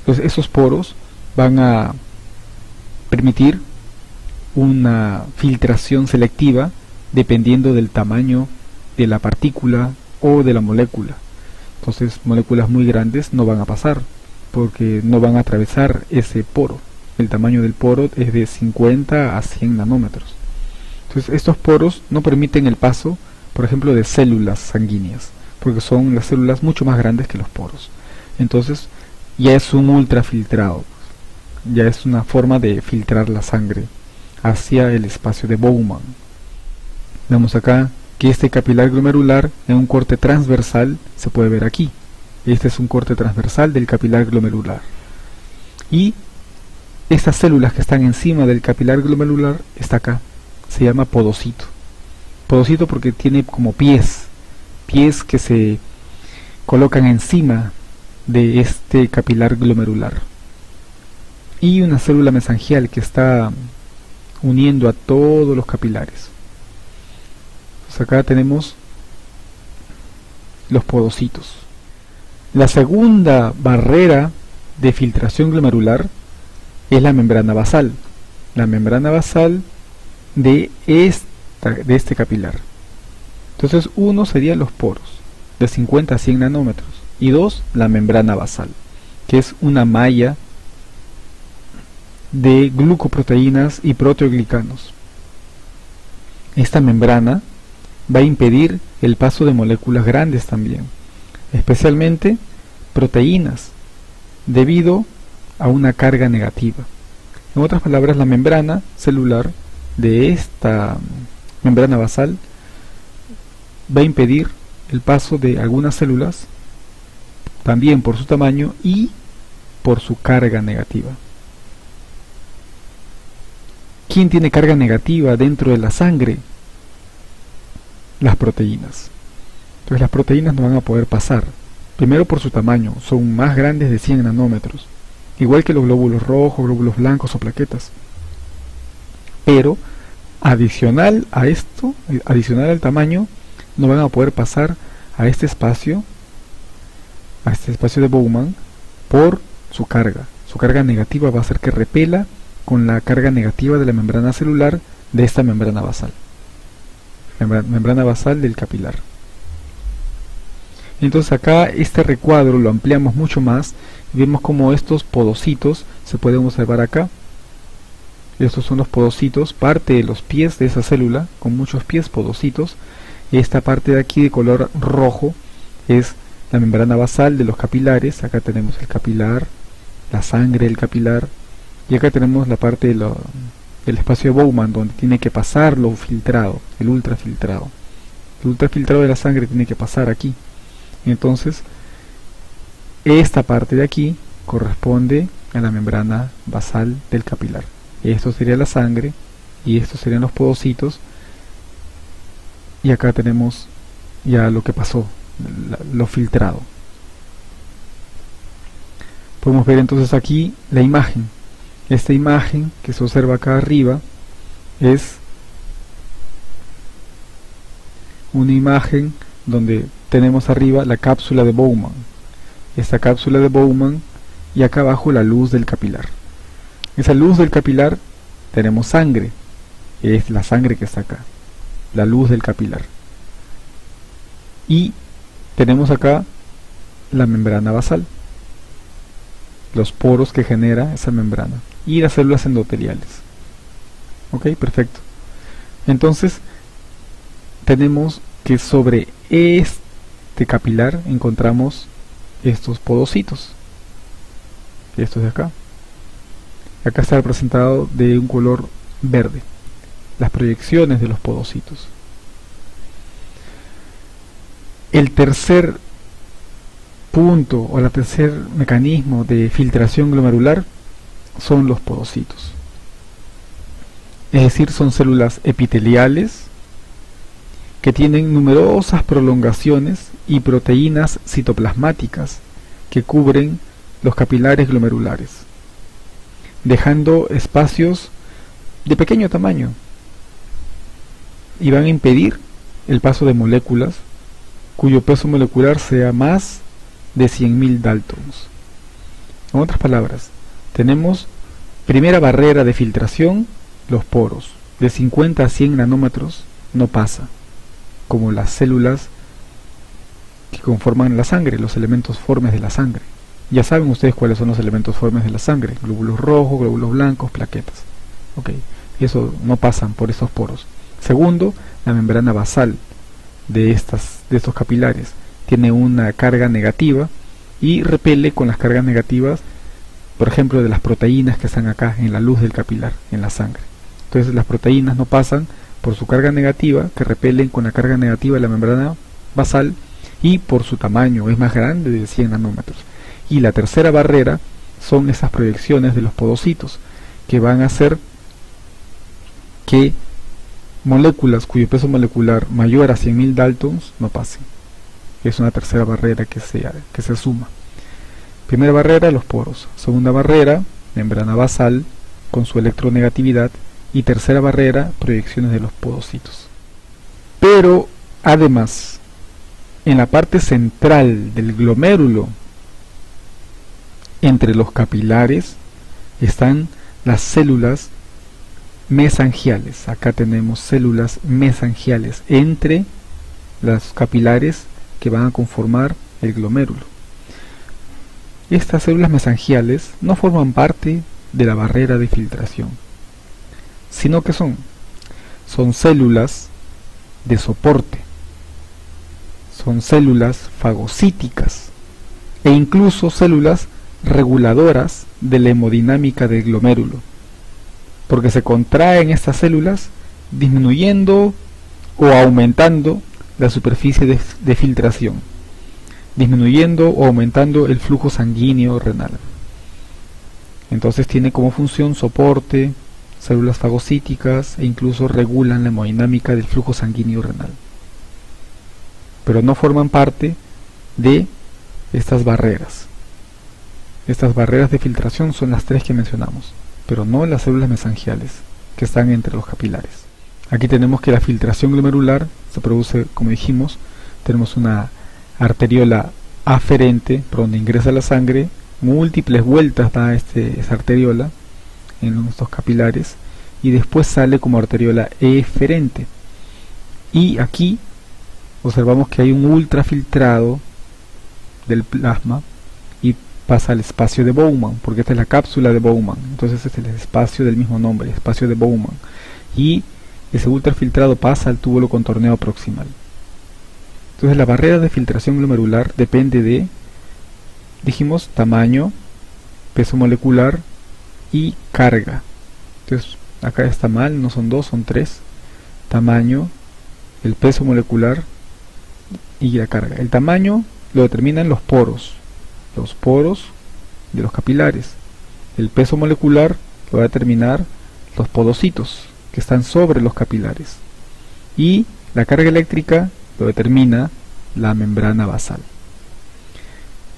Entonces esos poros van a permitir una filtración selectiva dependiendo del tamaño de la partícula o de la molécula. Entonces moléculas muy grandes no van a pasar porque no van a atravesar ese poro. El tamaño del poro es de 50 a 100 nanómetros. Entonces estos poros no permiten el paso, por ejemplo, de células sanguíneas, porque son las células mucho más grandes que los poros. Entonces ya es un ultrafiltrado, ya es una forma de filtrar la sangre hacia el espacio de Bowman. Vemos acá que este capilar glomerular en un corte transversal se puede ver aquí. Este es un corte transversal del capilar glomerular. Y estas células que están encima del capilar glomerular está acá. Se llama podocito. Podocito porque tiene como pies que se colocan encima de este capilar glomerular. Y una célula mesangial que está uniendo a todos los capilares. Pues acá tenemos los podocitos. La segunda barrera de filtración glomerular es la membrana basal. La membrana basal de este capilar. Entonces, uno serían los poros, de 50 a 100 nanómetros. Y dos, la membrana basal, que es una malla de glucoproteínas y proteoglicanos. Esta membrana va a impedir el paso de moléculas grandes también, especialmente proteínas, debido a una carga negativa. En otras palabras, la membrana celular de esta membrana basal va a impedir el paso de algunas células, también por su tamaño y por su carga negativa. ¿Quién tiene carga negativa dentro de la sangre? Las proteínas. Entonces las proteínas no van a poder pasar. Primero por su tamaño, son más grandes de 100 nanómetros, igual que los glóbulos rojos, glóbulos blancos o plaquetas. Pero adicional a esto, adicional al tamaño, no van a poder pasar a este espacio de Bowman por su carga. Su carga negativa va a hacer que repela con la carga negativa de la membrana celular de esta membrana basal. Membrana basal del capilar. Entonces acá este recuadro lo ampliamos mucho más y vemos como estos podocitos se pueden observar acá. Estos son los podocitos, parte de los pies de esa célula, con muchos pies, podocitos. Esta parte de aquí de color rojo es la membrana basal de los capilares. Acá tenemos el capilar, la sangre del capilar, y acá tenemos la parte del espacio de Bowman, donde tiene que pasar lo filtrado, el ultrafiltrado. El ultrafiltrado de la sangre tiene que pasar aquí. Entonces, esta parte de aquí corresponde a la membrana basal del capilar. Esto sería la sangre y estos serían los podocitos. Y acá tenemos ya lo que pasó, lo filtrado. Podemos ver entonces aquí la imagen. Esta imagen que se observa acá arriba es una imagen donde tenemos arriba la cápsula de Bowman. Esta cápsula de Bowman y acá abajo la luz del capilar. Esa luz del capilar tenemos sangre, es la sangre que está acá, la luz del capilar. Y tenemos acá la membrana basal, los poros que genera esa membrana y las células endoteliales. Ok, perfecto. Entonces tenemos que sobre este capilar encontramos estos podocitos, estos de acá. Acá está representado de un color verde, las proyecciones de los podocitos. El tercer punto o el tercer mecanismo de filtración glomerular son los podocitos. Es decir, son células epiteliales que tienen numerosas prolongaciones y proteínas citoplasmáticas que cubren los capilares glomerulares, dejando espacios de pequeño tamaño, y van a impedir el paso de moléculas cuyo peso molecular sea más de 100.000 Daltons. En otras palabras, tenemos primera barrera de filtración, los poros, de 50 a 100 nanómetros no pasa, como las células que conforman la sangre, los elementos formes de la sangre. Ya saben ustedes cuáles son los elementos formes de la sangre: glóbulos rojos, glóbulos blancos, plaquetas. Ok, y eso no pasan por estos poros. Segundo, la membrana basal de estos capilares tiene una carga negativa y repele con las cargas negativas, por ejemplo, de las proteínas que están acá en la luz del capilar, en la sangre. Entonces las proteínas no pasan por su carga negativa, que repelen con la carga negativa de la membrana basal, y por su tamaño, es más grande de 100 nanómetros. Y la tercera barrera son esas proyecciones de los podocitos, que van a hacer que moléculas cuyo peso molecular mayor a 100.000 Daltons no pasen. Es una tercera barrera que se suma. Primera barrera, los poros. Segunda barrera, membrana basal con su electronegatividad. Y tercera barrera, proyecciones de los podocitos. Pero además, en la parte central del glomérulo entre los capilares están las células mesangiales. Acá tenemos células mesangiales entre los capilares que van a conformar el glomérulo. Estas células mesangiales no forman parte de la barrera de filtración, sino que son células de soporte, son células fagocíticas e incluso células reguladoras de la hemodinámica del glomérulo, porque se contraen estas células disminuyendo o aumentando la superficie de filtración, disminuyendo o aumentando el flujo sanguíneo renal. Entonces tiene como función soporte, células fagocíticas e incluso regulan la hemodinámica del flujo sanguíneo renal. Pero no forman parte de estas barreras. Estas barreras de filtración son las tres que mencionamos, pero no las células mesangiales que están entre los capilares. Aquí tenemos que la filtración glomerular se produce, como dijimos, tenemos una arteriola aferente por donde ingresa la sangre, múltiples vueltas da esa arteriola en estos capilares y después sale como arteriola eferente. Y aquí observamos que hay un ultrafiltrado del plasma y pasa al espacio de Bowman, porque esta es la cápsula de Bowman, entonces este es el espacio del mismo nombre, espacio de Bowman, y ese ultrafiltrado pasa al túbulo contorneado proximal. Entonces la barrera de filtración glomerular depende de, dijimos, tamaño, peso molecular y carga. Entonces acá está mal, no son dos, son tres: tamaño, el peso molecular y la carga. El tamaño lo determinan los poros de los capilares. El peso molecular lo va a determinar los podocitos que están sobre los capilares, y la carga eléctrica lo determina la membrana basal.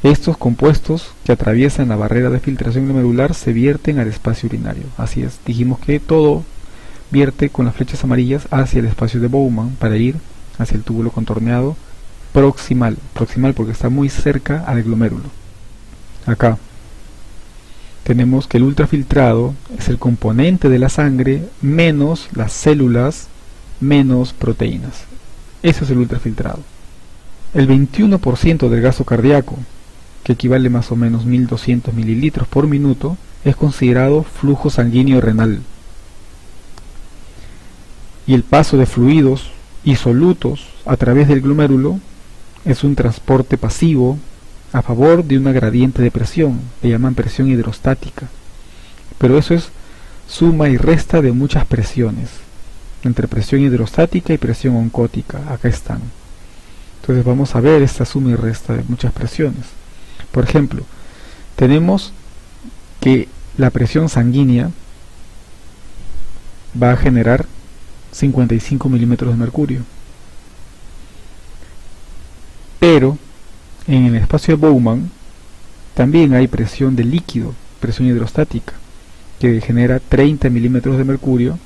Estos compuestos que atraviesan la barrera de filtración glomerular se vierten al espacio urinario. Así es, dijimos que todo vierte con las flechas amarillas hacia el espacio de Bowman para ir hacia el túbulo contorneado proximal porque está muy cerca al glomérulo. Acá tenemos que el ultrafiltrado es el componente de la sangre menos las células menos proteínas. Eso es el ultrafiltrado. El 21% del gasto cardíaco, que equivale más o menos 1200 mililitros por minuto, es considerado flujo sanguíneo renal. Y el paso de fluidos y solutos a través del glomérulo es un transporte pasivo a favor de una gradiente de presión, le llaman presión hidrostática. Pero eso es suma y resta de muchas presiones, entre presión hidrostática y presión oncótica. Acá están. Entonces vamos a ver esta suma y resta de muchas presiones. Por ejemplo, tenemos que la presión sanguínea va a generar 55 milímetros de mercurio, pero en el espacio de Bowman también hay presión de líquido, presión hidrostática, que genera 30 milímetros de mercurio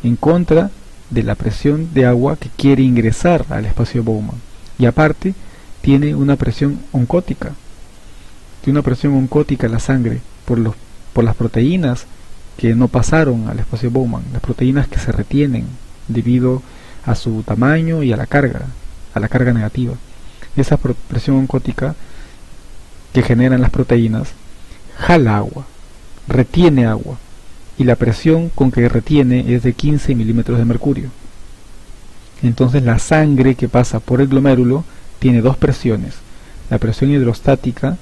en contra de la presión de agua que quiere ingresar al espacio de Bowman. Y aparte tiene una presión oncótica, la sangre por las proteínas que no pasaron al espacio de Bowman, las proteínas que se retienen debido a su tamaño y a la carga negativa. Esa presión oncótica que generan las proteínas jala agua, retiene agua, y la presión con que retiene es de 15 milímetros de mercurio. Entonces la sangre que pasa por el glomérulo tiene dos presiones: la presión hidrostática,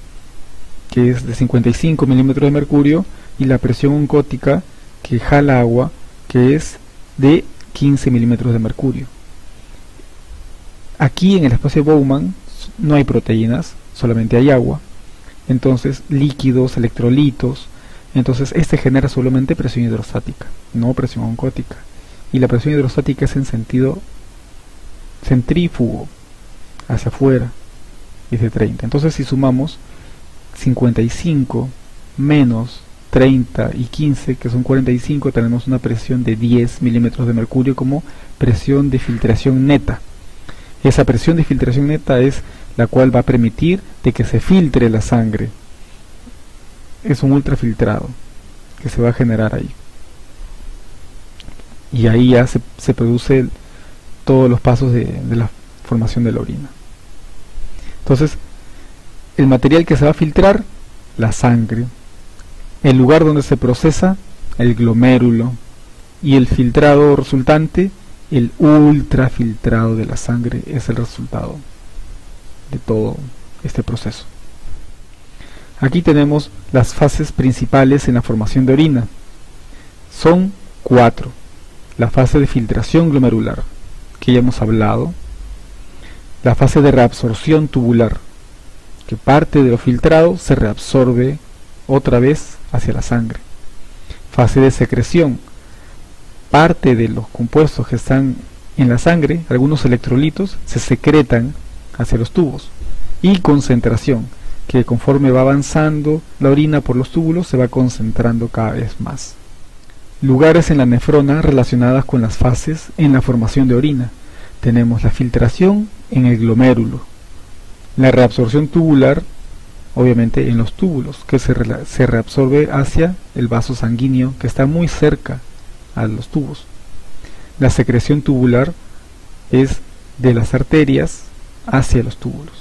que es de 55 milímetros de mercurio, y la presión oncótica, que jala agua, que es de 15 milímetros de mercurio. Aquí en el espacio de Bowman no hay proteínas, solamente hay agua, entonces líquidos, electrolitos. Entonces este genera solamente presión hidrostática, no presión oncótica, y la presión hidrostática es en sentido centrífugo, hacia afuera, es de 30. Entonces si sumamos 55 menos 30 y 15, que son 45, tenemos una presión de 10 milímetros de mercurio como presión de filtración neta. Esa presión de filtración neta es la cual va a permitir de que se filtre la sangre es un ultrafiltrado que se va a generar ahí. Y ahí ya se produce todos los pasos de la formación de la orina. Entonces, el material que se va a filtrar, la sangre. El lugar donde se procesa, el glomérulo. Y el filtrado resultante, el ultrafiltrado de la sangre, es el resultado de todo este proceso. Aquí tenemos las fases principales en la formación de orina. Son 4. La fase de filtración glomerular, que ya hemos hablado. La fase de reabsorción tubular, que parte de lo filtrado se reabsorbe otra vez hacia la sangre. Fase de secreción, parte de los compuestos que están en la sangre, algunos electrolitos, se secretan hacia los tubos. Y concentración, que conforme va avanzando la orina por los túbulos se va concentrando cada vez más. Lugares en la nefrona relacionadas con las fases en la formación de orina. Tenemos la filtración en el glomérulo, la reabsorción tubular, obviamente en los túbulos, que se reabsorbe hacia el vaso sanguíneo que está muy cerca a los tubos. La secreción tubular es de las arterias hacia los túbulos.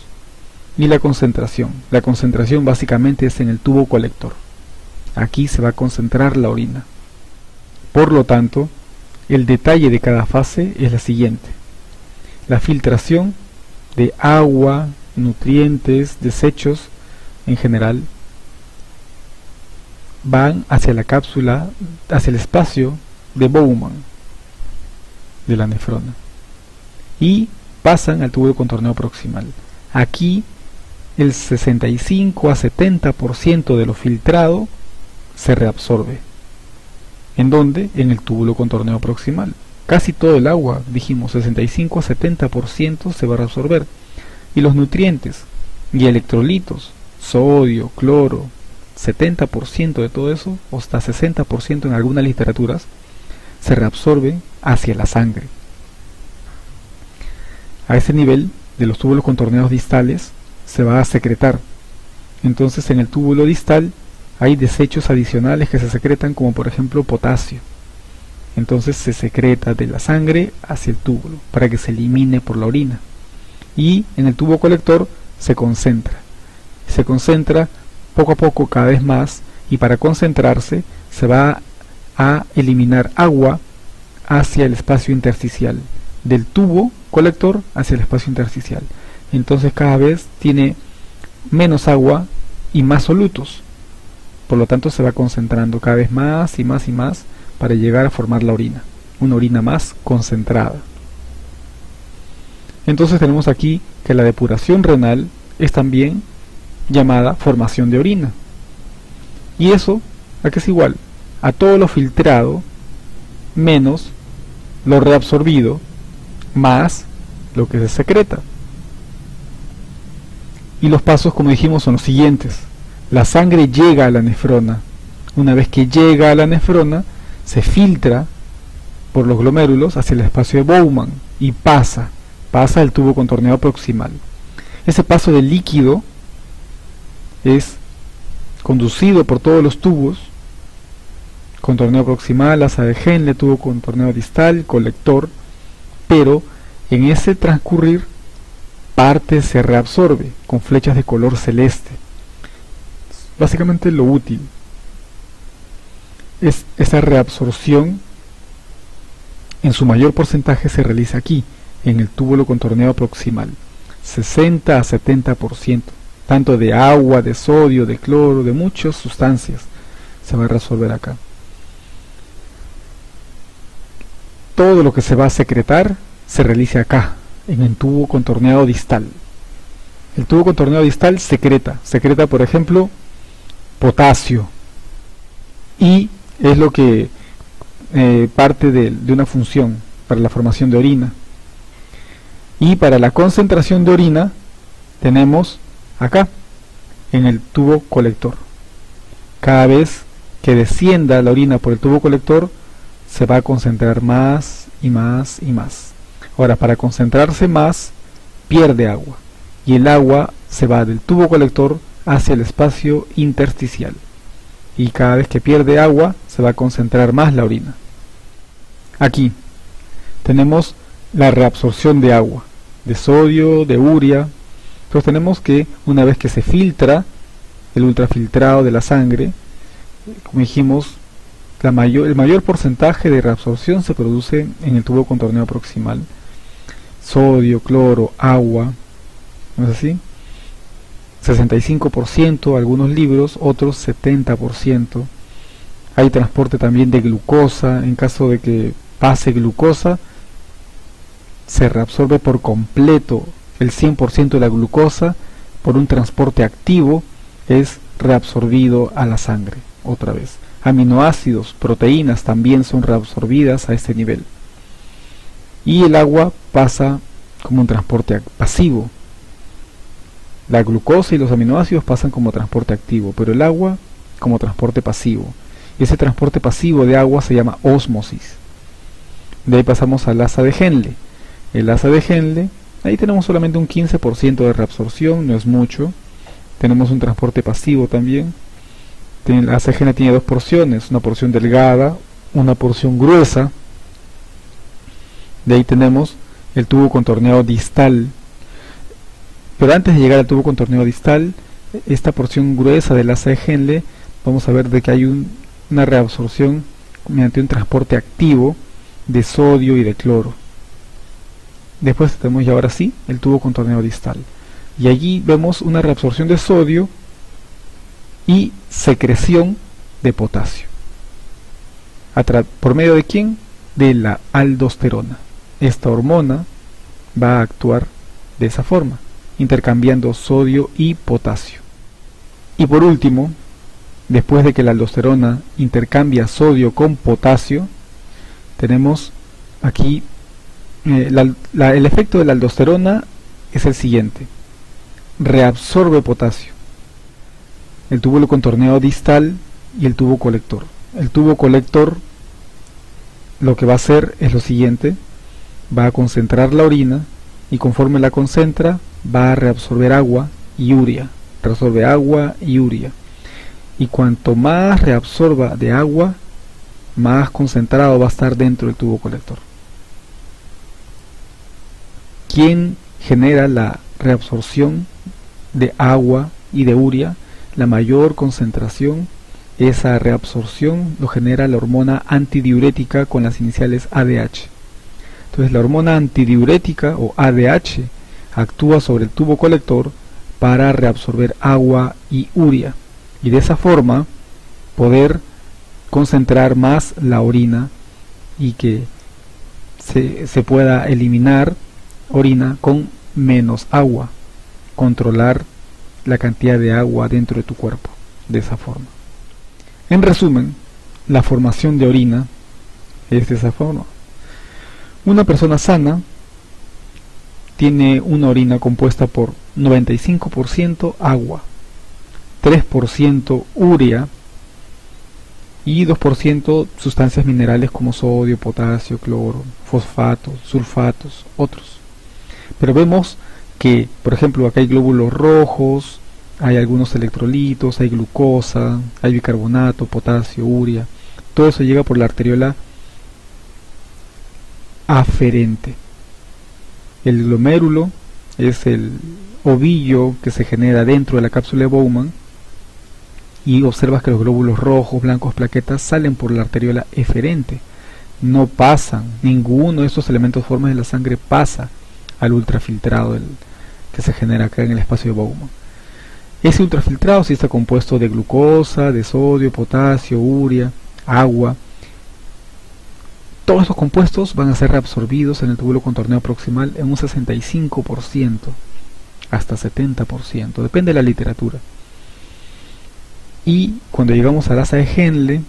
Y la concentración básicamente es en el tubo colector. Aquí se va a concentrar la orina. Por lo tanto, el detalle de cada fase es la siguiente: la filtración de agua, nutrientes, desechos en general van hacia la cápsula, hacia el espacio de Bowman de la nefrona y pasan al tubo de contorneo proximal. Aquí el 65 a 70% de lo filtrado se reabsorbe. ¿En dónde? En el túbulo contorneo proximal. Casi todo el agua, dijimos, 65 a 70% se va a reabsorber. Y los nutrientes y electrolitos, sodio, cloro, 70% de todo eso, o hasta 60% en algunas literaturas, se reabsorbe hacia la sangre. A ese nivel de los túbulos contorneados distales se va a secretar. Entonces en el túbulo distal hay desechos adicionales que se secretan, como por ejemplo potasio. Entonces se secreta de la sangre hacia el túbulo para que se elimine por la orina. Y en el tubo colector se concentra poco a poco cada vez más, y para concentrarse se va a eliminar agua hacia el espacio intersticial, del tubo colector hacia el espacio intersticial. Entonces cada vez tiene menos agua y más solutos, por lo tanto se va concentrando cada vez más y más y más para llegar a formar la orina, una orina más concentrada. Entonces tenemos aquí que la depuración renal es también llamada formación de orina. ¿Y eso a qué es igual? A todo lo filtrado menos lo reabsorbido más lo que se secreta. Y los pasos, como dijimos, son los siguientes. La sangre llega a la nefrona. Una vez que llega a la nefrona, se filtra por los glomérulos hacia el espacio de Bowman y pasa el tubo contorneado proximal. Ese paso de líquido es conducido por todos los tubos: contorneo proximal, asa de Henle, tubo contorneo distal, colector, pero en ese transcurrir parte se reabsorbe con flechas de color celeste. Básicamente lo útil es esa reabsorción, en su mayor porcentaje se realiza aquí, en el túbulo contorneado proximal, 60 a 70%, tanto de agua, de sodio, de cloro, de muchas sustancias se va a reabsorber acá. Todo lo que se va a secretar se realiza acá, en el tubo contorneado distal. El tubo contorneado distal secreta por ejemplo potasio, y es lo que parte de una función para la formación de orina. Y para la concentración de orina tenemos acá en el tubo colector. Cada vez que descienda la orina por el tubo colector se va a concentrar más y más y más. Ahora, para concentrarse más pierde agua, y el agua se va del tubo colector hacia el espacio intersticial. y cada vez que pierde agua se va a concentrar más la orina. Aquí tenemos la reabsorción de agua, de sodio, de urea. Entonces tenemos que una vez que se filtra el ultrafiltrado de la sangre, como dijimos, el mayor porcentaje de reabsorción se produce en el tubo contorneo proximal. Sodio, cloro, agua, ¿no es así? 65%, algunos libros, otros 70%. Hay transporte también de glucosa. En caso de que pase glucosa, se reabsorbe por completo el 100% de la glucosa por un transporte activo, es reabsorbido a la sangre otra vez. Aminoácidos, proteínas también son reabsorbidas a este nivel. Y el agua pasa como un transporte pasivo. La glucosa y los aminoácidos pasan como transporte activo, pero el agua como transporte pasivo. Y ese transporte pasivo de agua se llama ósmosis. De ahí pasamos al asa de Henle. El asa de Henle, ahí tenemos solamente un 15% de reabsorción, no es mucho. Tenemos un transporte pasivo también. La asa de Henle tiene dos porciones, una porción delgada, una porción gruesa. De ahí tenemos el tubo contorneado distal. Pero antes de llegar al tubo contorneado distal, esta porción gruesa del asa de Henle, vamos a ver de que hay una reabsorción mediante un transporte activo de sodio y de cloro. Después tenemos ya ahora sí el tubo contorneado distal. Y allí vemos una reabsorción de sodio y secreción de potasio. ¿Por medio de quién? De la aldosterona. Esta hormona va a actuar de esa forma, intercambiando sodio y potasio. Y por último, después de que la aldosterona intercambia sodio con potasio, tenemos aquí el efecto de la aldosterona es el siguiente: reabsorbe potasio. El túbulo contorneado distal y el tubo colector. El tubo colector lo que va a hacer es lo siguiente: va a concentrar la orina y conforme la concentra va a reabsorber agua y urea. Reabsorbe agua y urea. Y cuanto más reabsorba de agua, más concentrado va a estar dentro del tubo colector. ¿Quién genera la reabsorción de agua y de urea? La mayor concentración, esa reabsorción lo genera la hormona antidiurética con las iniciales ADH. Entonces la hormona antidiurética o ADH actúa sobre el tubo colector para reabsorber agua y urea y de esa forma poder concentrar más la orina y que se pueda eliminar orina con menos agua, controlar la cantidad de agua dentro de tu cuerpo de esa forma. En resumen, la formación de orina es de esa forma. Una persona sana tiene una orina compuesta por 95% agua, 3% urea y 2% sustancias minerales como sodio, potasio, cloro, fosfatos, sulfatos, otros. Pero vemos que, por ejemplo, acá hay glóbulos rojos, hay algunos electrolitos, hay glucosa, hay bicarbonato, potasio, urea. Todo eso llega por la arteriola aferente. El glomérulo es el ovillo que se genera dentro de la cápsula de Bowman y observas que los glóbulos rojos, blancos, plaquetas salen por la arteriola eferente. No pasan, ninguno de estos elementos formas de la sangre pasa al ultrafiltrado que se genera acá en el espacio de Bowman. Ese ultrafiltrado sí está compuesto de glucosa, de sodio, potasio, urea, agua. Todos estos compuestos van a ser reabsorbidos en el túbulo contorneo proximal en un 65%, hasta 70%, depende de la literatura. Y cuando llegamos al asa de Henle,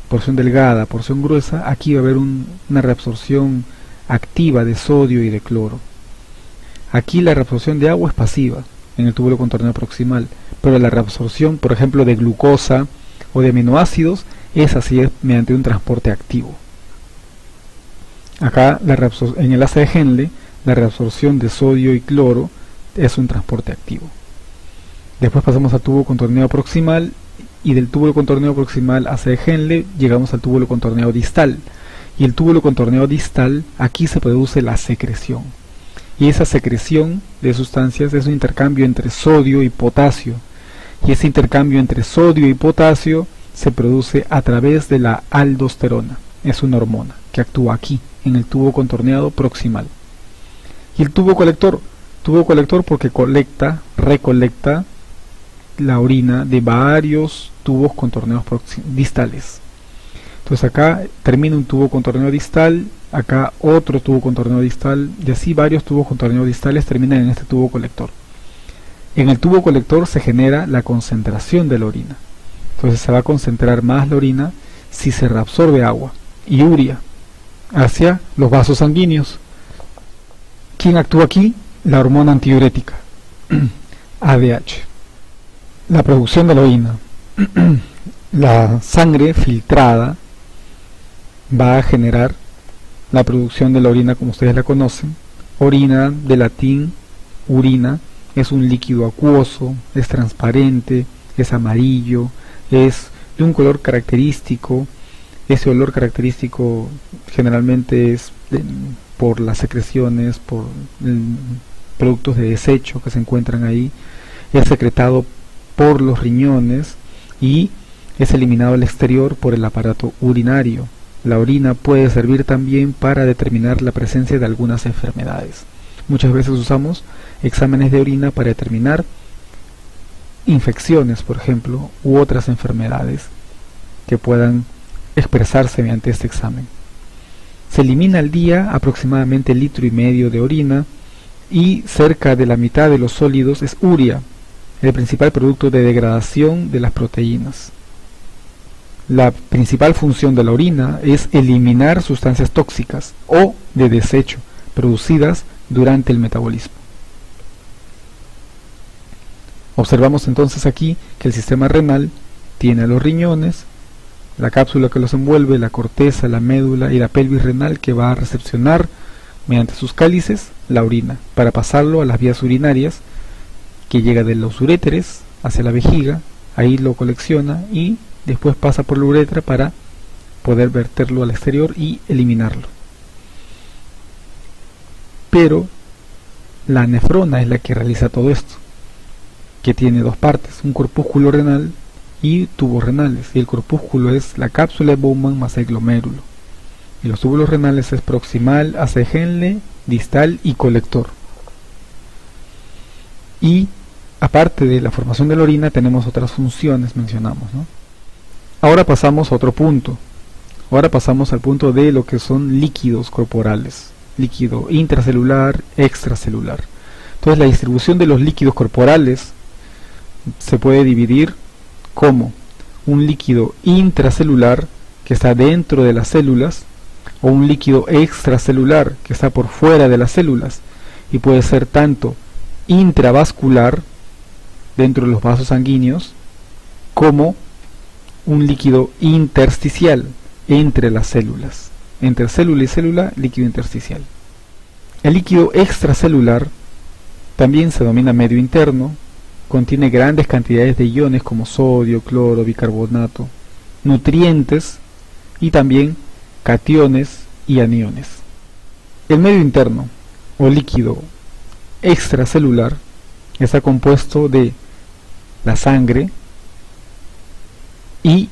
porción delgada, porción gruesa, aquí va a haber una reabsorción activa de sodio y de cloro. Aquí la reabsorción de agua es pasiva en el túbulo contorneo proximal, pero la reabsorción, por ejemplo, de glucosa o de aminoácidos es así, es mediante un transporte activo. Acá en el asa de Henle la reabsorción de sodio y cloro es un transporte activo. Después pasamos al tubo contorneo proximal y del túbulo contorneado proximal hacia Henle llegamos al túbulo contorneado distal. Y el túbulo contorneado distal, aquí se produce la secreción. Y esa secreción de sustancias es un intercambio entre sodio y potasio. Y ese intercambio entre sodio y potasio se produce a través de la aldosterona. Es una hormona que actúa aquí, en el tubo contorneado proximal. Y el tubo colector porque recolecta la orina de varios tubos contorneados distales. Entonces acá termina un tubo contorneado distal, acá otro tubo contorneado distal, y así varios tubos contorneados distales terminan en este tubo colector. En el tubo colector se genera la concentración de la orina. Entonces se va a concentrar más la orina si se reabsorbe agua y urea hacia los vasos sanguíneos. ¿Quién actúa aquí? La hormona antidiurética, ADH. La producción de la orina. La sangre filtrada va a generar la producción de la orina como ustedes la conocen. Orina, de latín, urina, es un líquido acuoso, es transparente, es amarillo, es de un color característico. Ese olor característico generalmente es por las secreciones, por productos de desecho que se encuentran ahí. Es secretado por los riñones y es eliminado al exterior por el aparato urinario. La orina puede servir también para determinar la presencia de algunas enfermedades. Muchas veces usamos exámenes de orina para determinar infecciones, por ejemplo, u otras enfermedades que puedan expresarse mediante este examen. Se elimina al día aproximadamente 1,5 litros de orina y cerca de la mitad de los sólidos es urea, el principal producto de degradación de las proteínas. La principal función de la orina es eliminar sustancias tóxicas o de desecho producidas durante el metabolismo. Observamos entonces aquí que el sistema renal tiene a los riñones, la cápsula que los envuelve, la corteza, la médula y la pelvis renal que va a recepcionar mediante sus cálices la orina para pasarlo a las vías urinarias que llega de los uréteres hacia la vejiga, ahí lo colecciona y después pasa por la uretra para poder verterlo al exterior y eliminarlo. Pero la nefrona es la que realiza todo esto, que tiene dos partes, un corpúsculo renal y tubos renales, y el corpúsculo es la cápsula de Bowman más el glomérulo, y los túbulos renales es proximal, acégenle, distal y colector. Y aparte de la formación de la orina tenemos otras funciones, mencionamos, ¿no? Ahora pasamos a otro punto. Ahora pasamos al punto de lo que son líquidos corporales, líquido intracelular, extracelular. Entonces la distribución de los líquidos corporales se puede dividir como un líquido intracelular que está dentro de las células o un líquido extracelular que está por fuera de las células, y puede ser tanto intravascular dentro de los vasos sanguíneos como un líquido intersticial entre las células, entre célula y célula, líquido intersticial. El líquido extracelular también se denomina medio interno, contiene grandes cantidades de iones como sodio, cloro, bicarbonato, nutrientes y también cationes y aniones. El medio interno o líquido extracelular está compuesto de la sangre y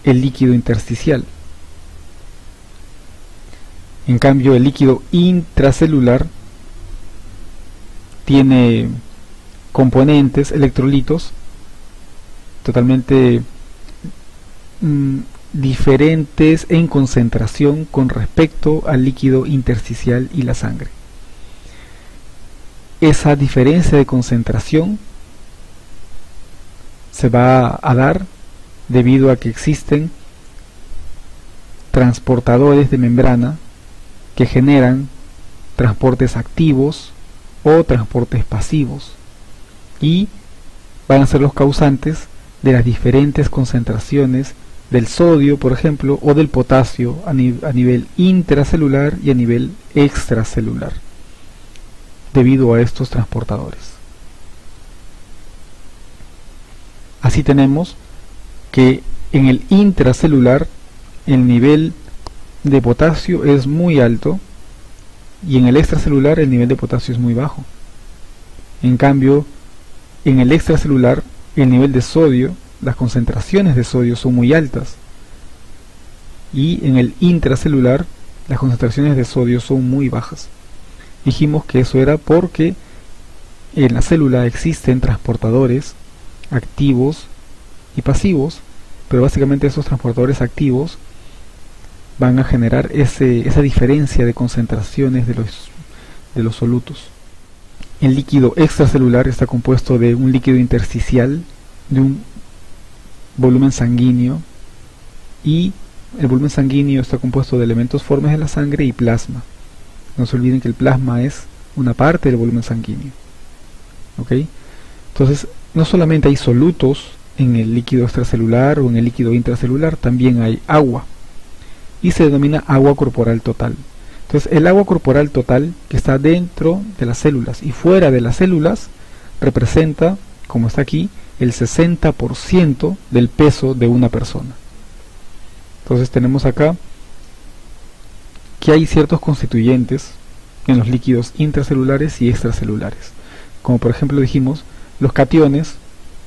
el líquido intersticial. En cambio, el líquido intracelular tiene componentes, electrolitos totalmente diferentes en concentración con respecto al líquido intersticial y la sangre. Esa diferencia de concentración se va a dar debido a que existen transportadores de membrana que generan transportes activos o transportes pasivos y van a ser los causantes de las diferentes concentraciones del sodio, por ejemplo, o del potasio a nivel intracelular y a nivel extracelular debido a estos transportadores. Así tenemos que en el intracelular el nivel de potasio es muy alto y en el extracelular el nivel de potasio es muy bajo. En cambio, en el extracelular el nivel de sodio, las concentraciones de sodio son muy altas, y en el intracelular las concentraciones de sodio son muy bajas. Dijimos que eso era porque en la célula existen transportadores activos y pasivos, pero básicamente esos transportadores activos van a generar esa diferencia de concentraciones de los solutos. El líquido extracelular está compuesto de un líquido intersticial, de un volumen sanguíneo, y el volumen sanguíneo está compuesto de elementos formes de la sangre y plasma. No se olviden que el plasma es una parte del volumen sanguíneo. ¿Ok? Entonces, no solamente hay solutos en el líquido extracelular o en el líquido intracelular, también hay agua, y se denomina agua corporal total. Entonces, el agua corporal total que está dentro de las células y fuera de las células representa, como está aquí, el 60% del peso de una persona. Entonces tenemos acá que hay ciertos constituyentes en los líquidos intracelulares y extracelulares, como por ejemplo dijimos los cationes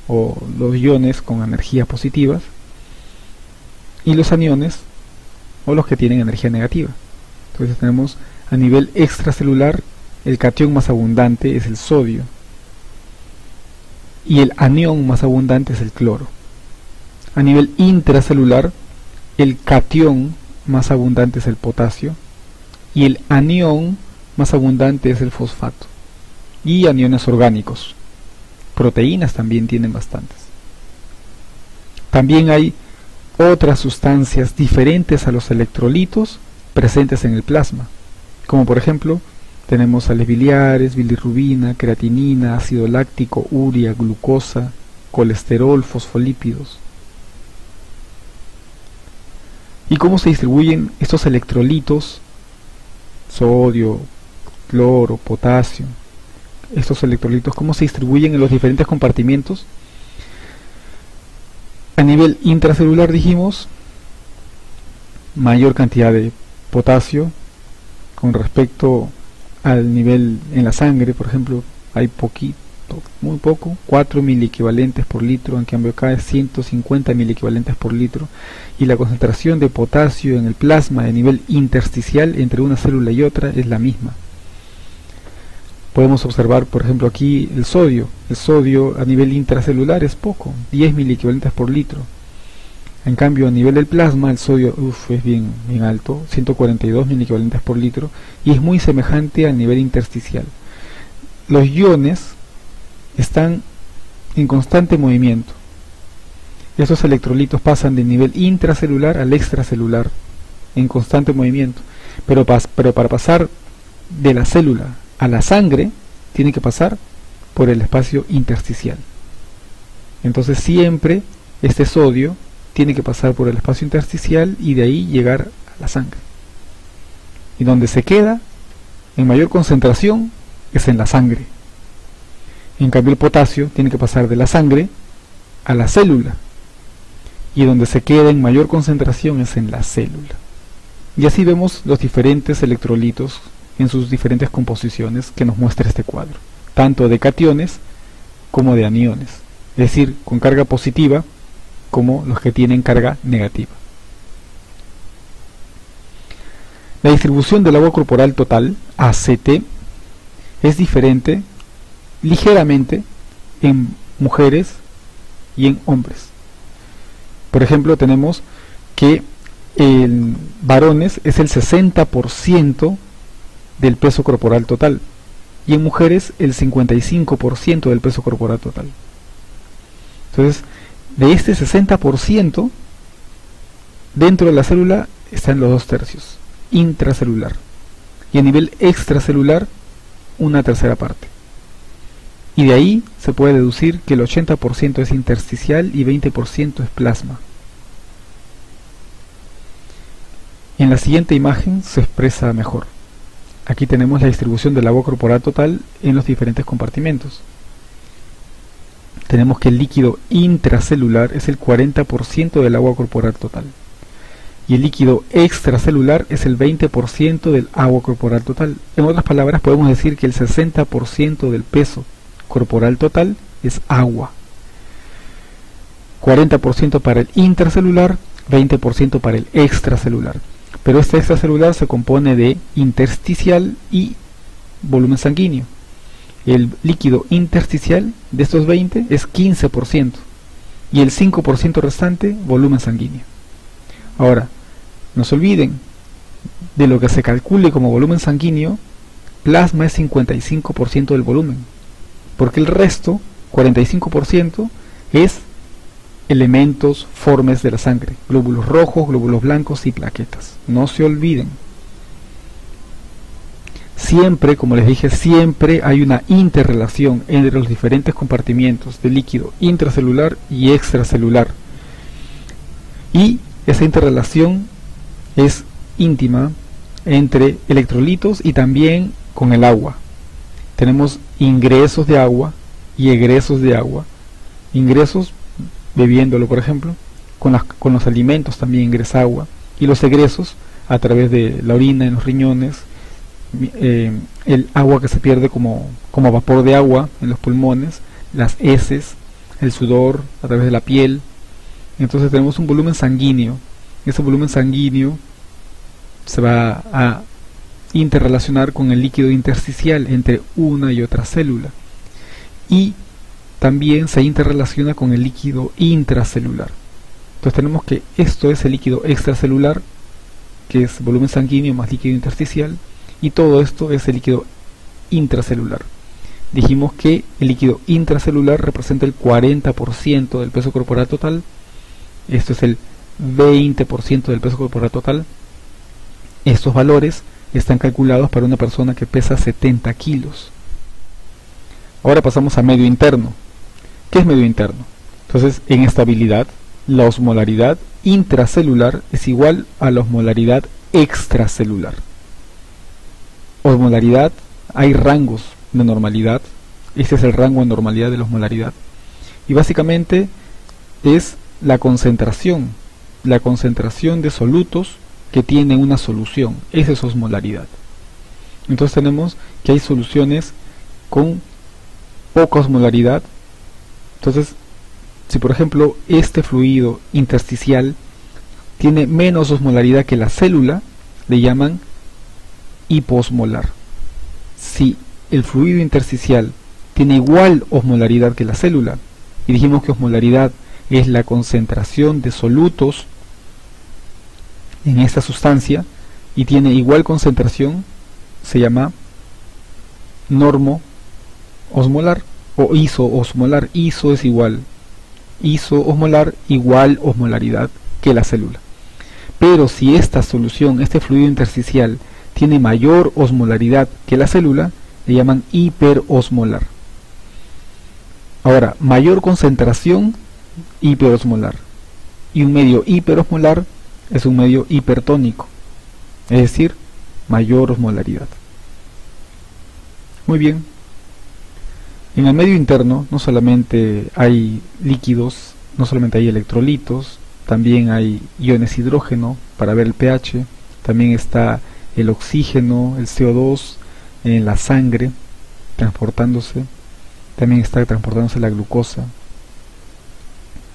o los iones con energías positivas y los aniones o los que tienen energía negativa. Entonces tenemos a nivel extracelular el catión más abundante es el sodio y el anión más abundante es el cloro. A nivel intracelular el catión más abundante es el potasio y el anión más abundante es el fosfato. Y aniones orgánicos, proteínas también tienen bastantes. También hay otras sustancias diferentes a los electrolitos presentes en el plasma, como por ejemplo tenemos sales biliares, bilirrubina, creatinina, ácido láctico, urea, glucosa, colesterol, fosfolípidos. ¿Y cómo se distribuyen estos electrolitos? Sodio, cloro, potasio. Estos electrolitos, ¿cómo se distribuyen en los diferentes compartimientos? A nivel intracelular dijimos, mayor cantidad de potasio con respecto al nivel en la sangre, por ejemplo, hay poquito, muy poco, 4 miliequivalentes por litro, en cambio acá es 150 miliequivalentes por litro, y la concentración de potasio en el plasma de nivel intersticial entre una célula y otra es la misma. Podemos observar, por ejemplo, aquí el sodio a nivel intracelular es poco, 10 miliequivalentes por litro. En cambio, a nivel del plasma, el sodio es bien alto, 142 miliequivalentes por litro, y es muy semejante al nivel intersticial. Los iones están en constante movimiento. Estos electrolitos pasan del nivel intracelular al extracelular, en constante movimiento. Pero para pasar de la célula a la sangre, tiene que pasar por el espacio intersticial. Entonces siempre este sodio tiene que pasar por el espacio intersticial y de ahí llegar a la sangre. Y donde se queda en mayor concentración es en la sangre. En cambio el potasio tiene que pasar de la sangre a la célula, y donde se queda en mayor concentración es en la célula. Y así vemos los diferentes electrolitos en sus diferentes composiciones que nos muestra este cuadro, tanto de cationes como de aniones, es decir, con carga positiva como los que tienen carga negativa. La distribución del agua corporal total, ACT, es diferente ligeramente en mujeres y en hombres. Por ejemplo, tenemos que en varones es el 60% del peso corporal total y en mujeres el 55% del peso corporal total. Entonces, de este 60%, dentro de la célula están los 2/3, intracelular, y a nivel extracelular, una tercera parte. Y de ahí se puede deducir que el 80% es intersticial y 20% es plasma. En la siguiente imagen se expresa mejor. Aquí tenemos la distribución del agua corporal total en los diferentes compartimentos. tenemos que el líquido intracelular es el 40% del agua corporal total. Y el líquido extracelular es el 20% del agua corporal total. En otras palabras, podemos decir que el 60% del peso corporal total es agua. 40% para el intracelular, 20% para el extracelular. Pero este extracelular se compone de intersticial y volumen sanguíneo. El líquido intersticial de estos 20 es 15% y el 5% restante volumen sanguíneo. Ahora, no se olviden, de lo que se calcule como volumen sanguíneo, plasma es 55% del volumen, porque el resto, 45%, es elementos formes de la sangre, glóbulos rojos, glóbulos blancos y plaquetas. No se olviden. Siempre, como les dije, siempre hay una interrelación entre los diferentes compartimientos del líquido intracelular y extracelular. Y esa interrelación es íntima entre electrolitos y también con el agua. Tenemos ingresos de agua y egresos de agua. Ingresos bebiéndolo, por ejemplo, con los alimentos también ingresa agua, y los egresos a través de la orina en los riñones, el agua que se pierde como vapor de agua en los pulmones, las heces, el sudor a través de la piel. Entonces tenemos un volumen sanguíneo. Ese volumen sanguíneo se va a interrelacionar con el líquido intersticial entre una y otra célula, y también se interrelaciona con el líquido intracelular. Entonces tenemos que esto es el líquido extracelular, que es volumen sanguíneo más líquido intersticial, y todo esto es el líquido intracelular. Dijimos que el líquido intracelular representa el 40% del peso corporal total. Esto es el 20% del peso corporal total. Estos valores están calculados para una persona que pesa 70 kilos. Ahora pasamos a medio interno. ¿Qué es medio interno? Entonces, en estabilidad, la osmolaridad intracelular es igual a la osmolaridad extracelular. Osmolaridad, hay rangos de normalidad. Este es el rango de normalidad de la osmolaridad. Y básicamente es la concentración de solutos que tienen una solución. Esa es osmolaridad. Entonces tenemos que hay soluciones con poca osmolaridad. Entonces, si por ejemplo este fluido intersticial tiene menos osmolaridad que la célula, le llaman hiposmolar. Si el fluido intersticial tiene igual osmolaridad que la célula, y dijimos que osmolaridad es la concentración de solutos en esta sustancia, y tiene igual concentración, se llama normo-osmolar o isoosmolar. Iso es igual, isoosmolar igual osmolaridad que la célula. Pero si esta solución, este fluido intersticial, tiene mayor osmolaridad que la célula, le llaman hiperosmolar. Ahora, mayor concentración, hiperosmolar. Y un medio hiperosmolar es un medio hipertónico, es decir, mayor osmolaridad. Muy bien. En el medio interno no solamente hay líquidos, no solamente hay electrolitos, también hay iones hidrógeno para ver el pH, también está el oxígeno, el CO2 en la sangre transportándose, también está transportándose la glucosa,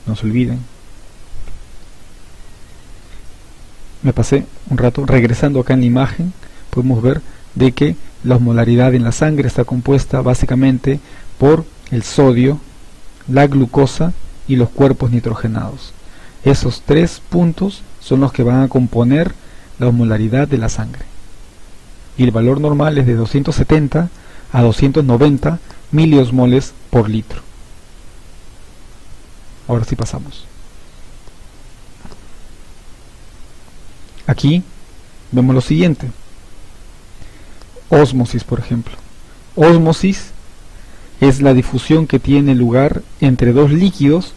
no se olviden. Me pasé un rato, regresando acá en la imagen, podemos ver de que la osmolaridad en la sangre está compuesta básicamente por el sodio, la glucosa y los cuerpos nitrogenados. Esos tres puntos son los que van a componer la osmolaridad de la sangre. Y el valor normal es de 270 a 290 miliosmoles por litro. Ahora sí pasamos. Aquí vemos lo siguiente. Ósmosis, por ejemplo. Ósmosis es la difusión que tiene lugar entre dos líquidos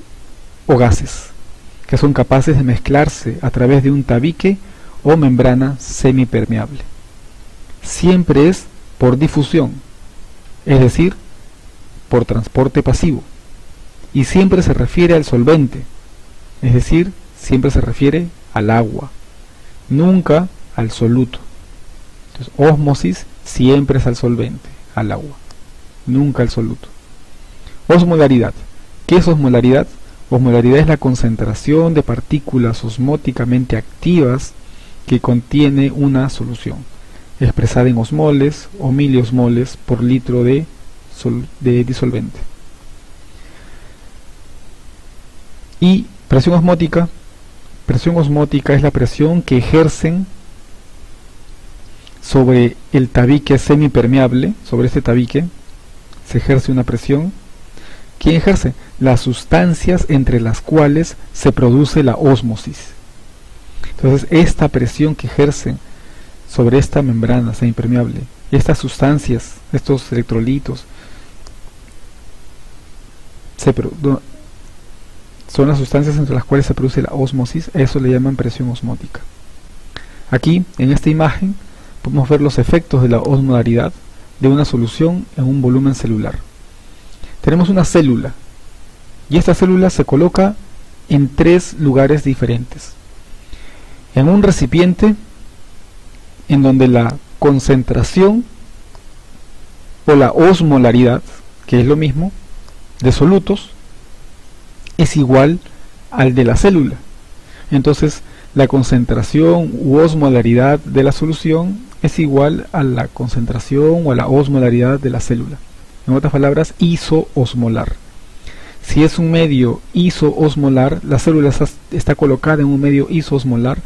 o gases que son capaces de mezclarse a través de un tabique o membrana semipermeable. Siempre es por difusión, es decir, por transporte pasivo. y siempre se refiere al solvente, es decir, siempre se refiere al agua, nunca al soluto. Entonces, ósmosis siempre es al solvente, al agua, nunca al soluto. Osmolaridad. ¿Qué es osmolaridad? Osmolaridad es la concentración de partículas osmóticamente activas que contiene una solución, expresada en osmoles o miliosmoles por litro de disolvente. Y presión osmótica. Presión osmótica es la presión que ejercen sobre el tabique semipermeable. Sobre este tabique se ejerce una presión. ¿Quién ejerce? Las sustancias entre las cuales se produce la ósmosis. Entonces, esta presión que ejercen sobre esta membrana semipermeable, estas sustancias, estos electrolitos, son las sustancias entre las cuales se produce la ósmosis. Eso le llaman presión osmótica. Aquí, en esta imagen, podemos ver los efectos de la osmolaridad de una solución en un volumen celular. Tenemos una célula, y esta célula se coloca en 3 lugares diferentes. En un recipiente en donde la concentración o la osmolaridad, que es lo mismo, de solutos, es igual al de la célula. Entonces, la concentración u osmolaridad de la solución es igual a la concentración o a la osmolaridad de la célula. En otras palabras, isoosmolar. Si es un medio isoosmolar, la célula está colocada en un medio isoosmolar,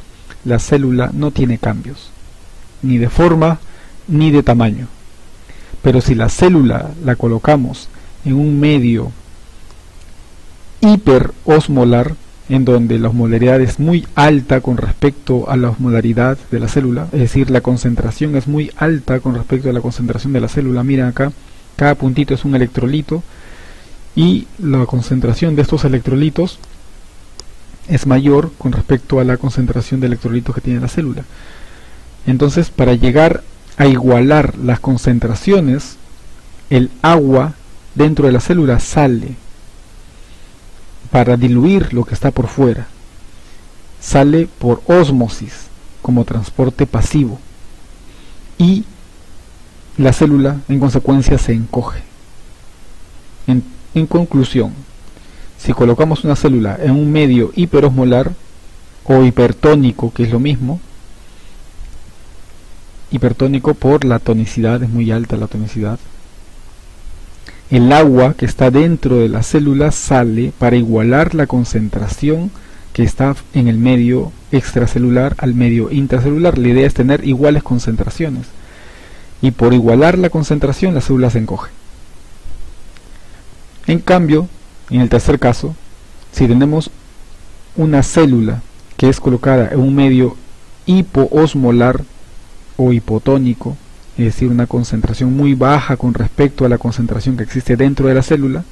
la célula no tiene cambios, ni de forma ni de tamaño. Pero si la célula la colocamos en un medio hiperosmolar, en donde la osmolaridad es muy alta con respecto a la osmolaridad de la célula, es decir, la concentración es muy alta con respecto a la concentración de la célula. Miren acá, cada puntito es un electrolito y la concentración de estos electrolitos es mayor con respecto a la concentración de electrolitos que tiene la célula. Entonces, para llegar a igualar las concentraciones, el agua dentro de la célula sale para diluir lo que está por fuera. Sale por ósmosis, como transporte pasivo, y la célula en consecuencia se encoge. En conclusión, si colocamos una célula en un medio hiperosmolar o hipertónico, que es lo mismo, hipertónico por la tonicidad, es muy alta la tonicidad, el agua que está dentro de la célula sale para igualar la concentración que está en el medio extracelular al medio intracelular. La idea es tener iguales concentraciones, y por igualar la concentración la célula se encoge. En cambio, en el tercer caso, si tenemos una célula que es colocada en un medio hipoosmolar o hipotónico, es decir, una concentración muy baja con respecto a la concentración que existe dentro de la célula,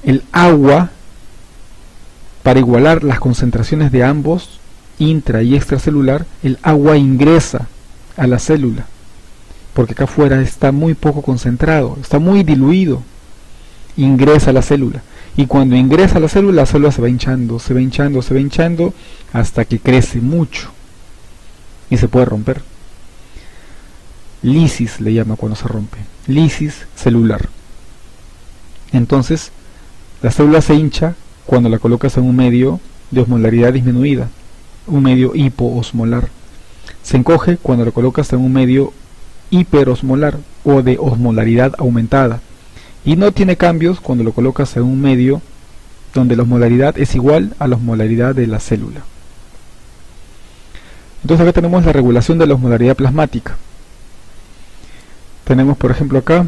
el agua, para igualar las concentraciones de ambos, intra y extracelular, el agua ingresa a la célula, porque acá afuera está muy poco concentrado, está muy diluido, ingresa a la célula, y cuando ingresa a la célula se va hinchando, se va hinchando, se va hinchando, hasta que crece mucho, y se puede romper. Lisis le llama cuando se rompe, lisis celular. Entonces, la célula se hincha cuando la colocas en un medio de osmolaridad disminuida, un medio hipoosmolar. Se encoge cuando la colocas en un medio hiperosmolar o de osmolaridad aumentada. Y no tiene cambios cuando lo colocas en un medio donde la osmolaridad es igual a la osmolaridad de la célula. Entonces acá tenemos la regulación de la osmolaridad plasmática. Tenemos, por ejemplo, acá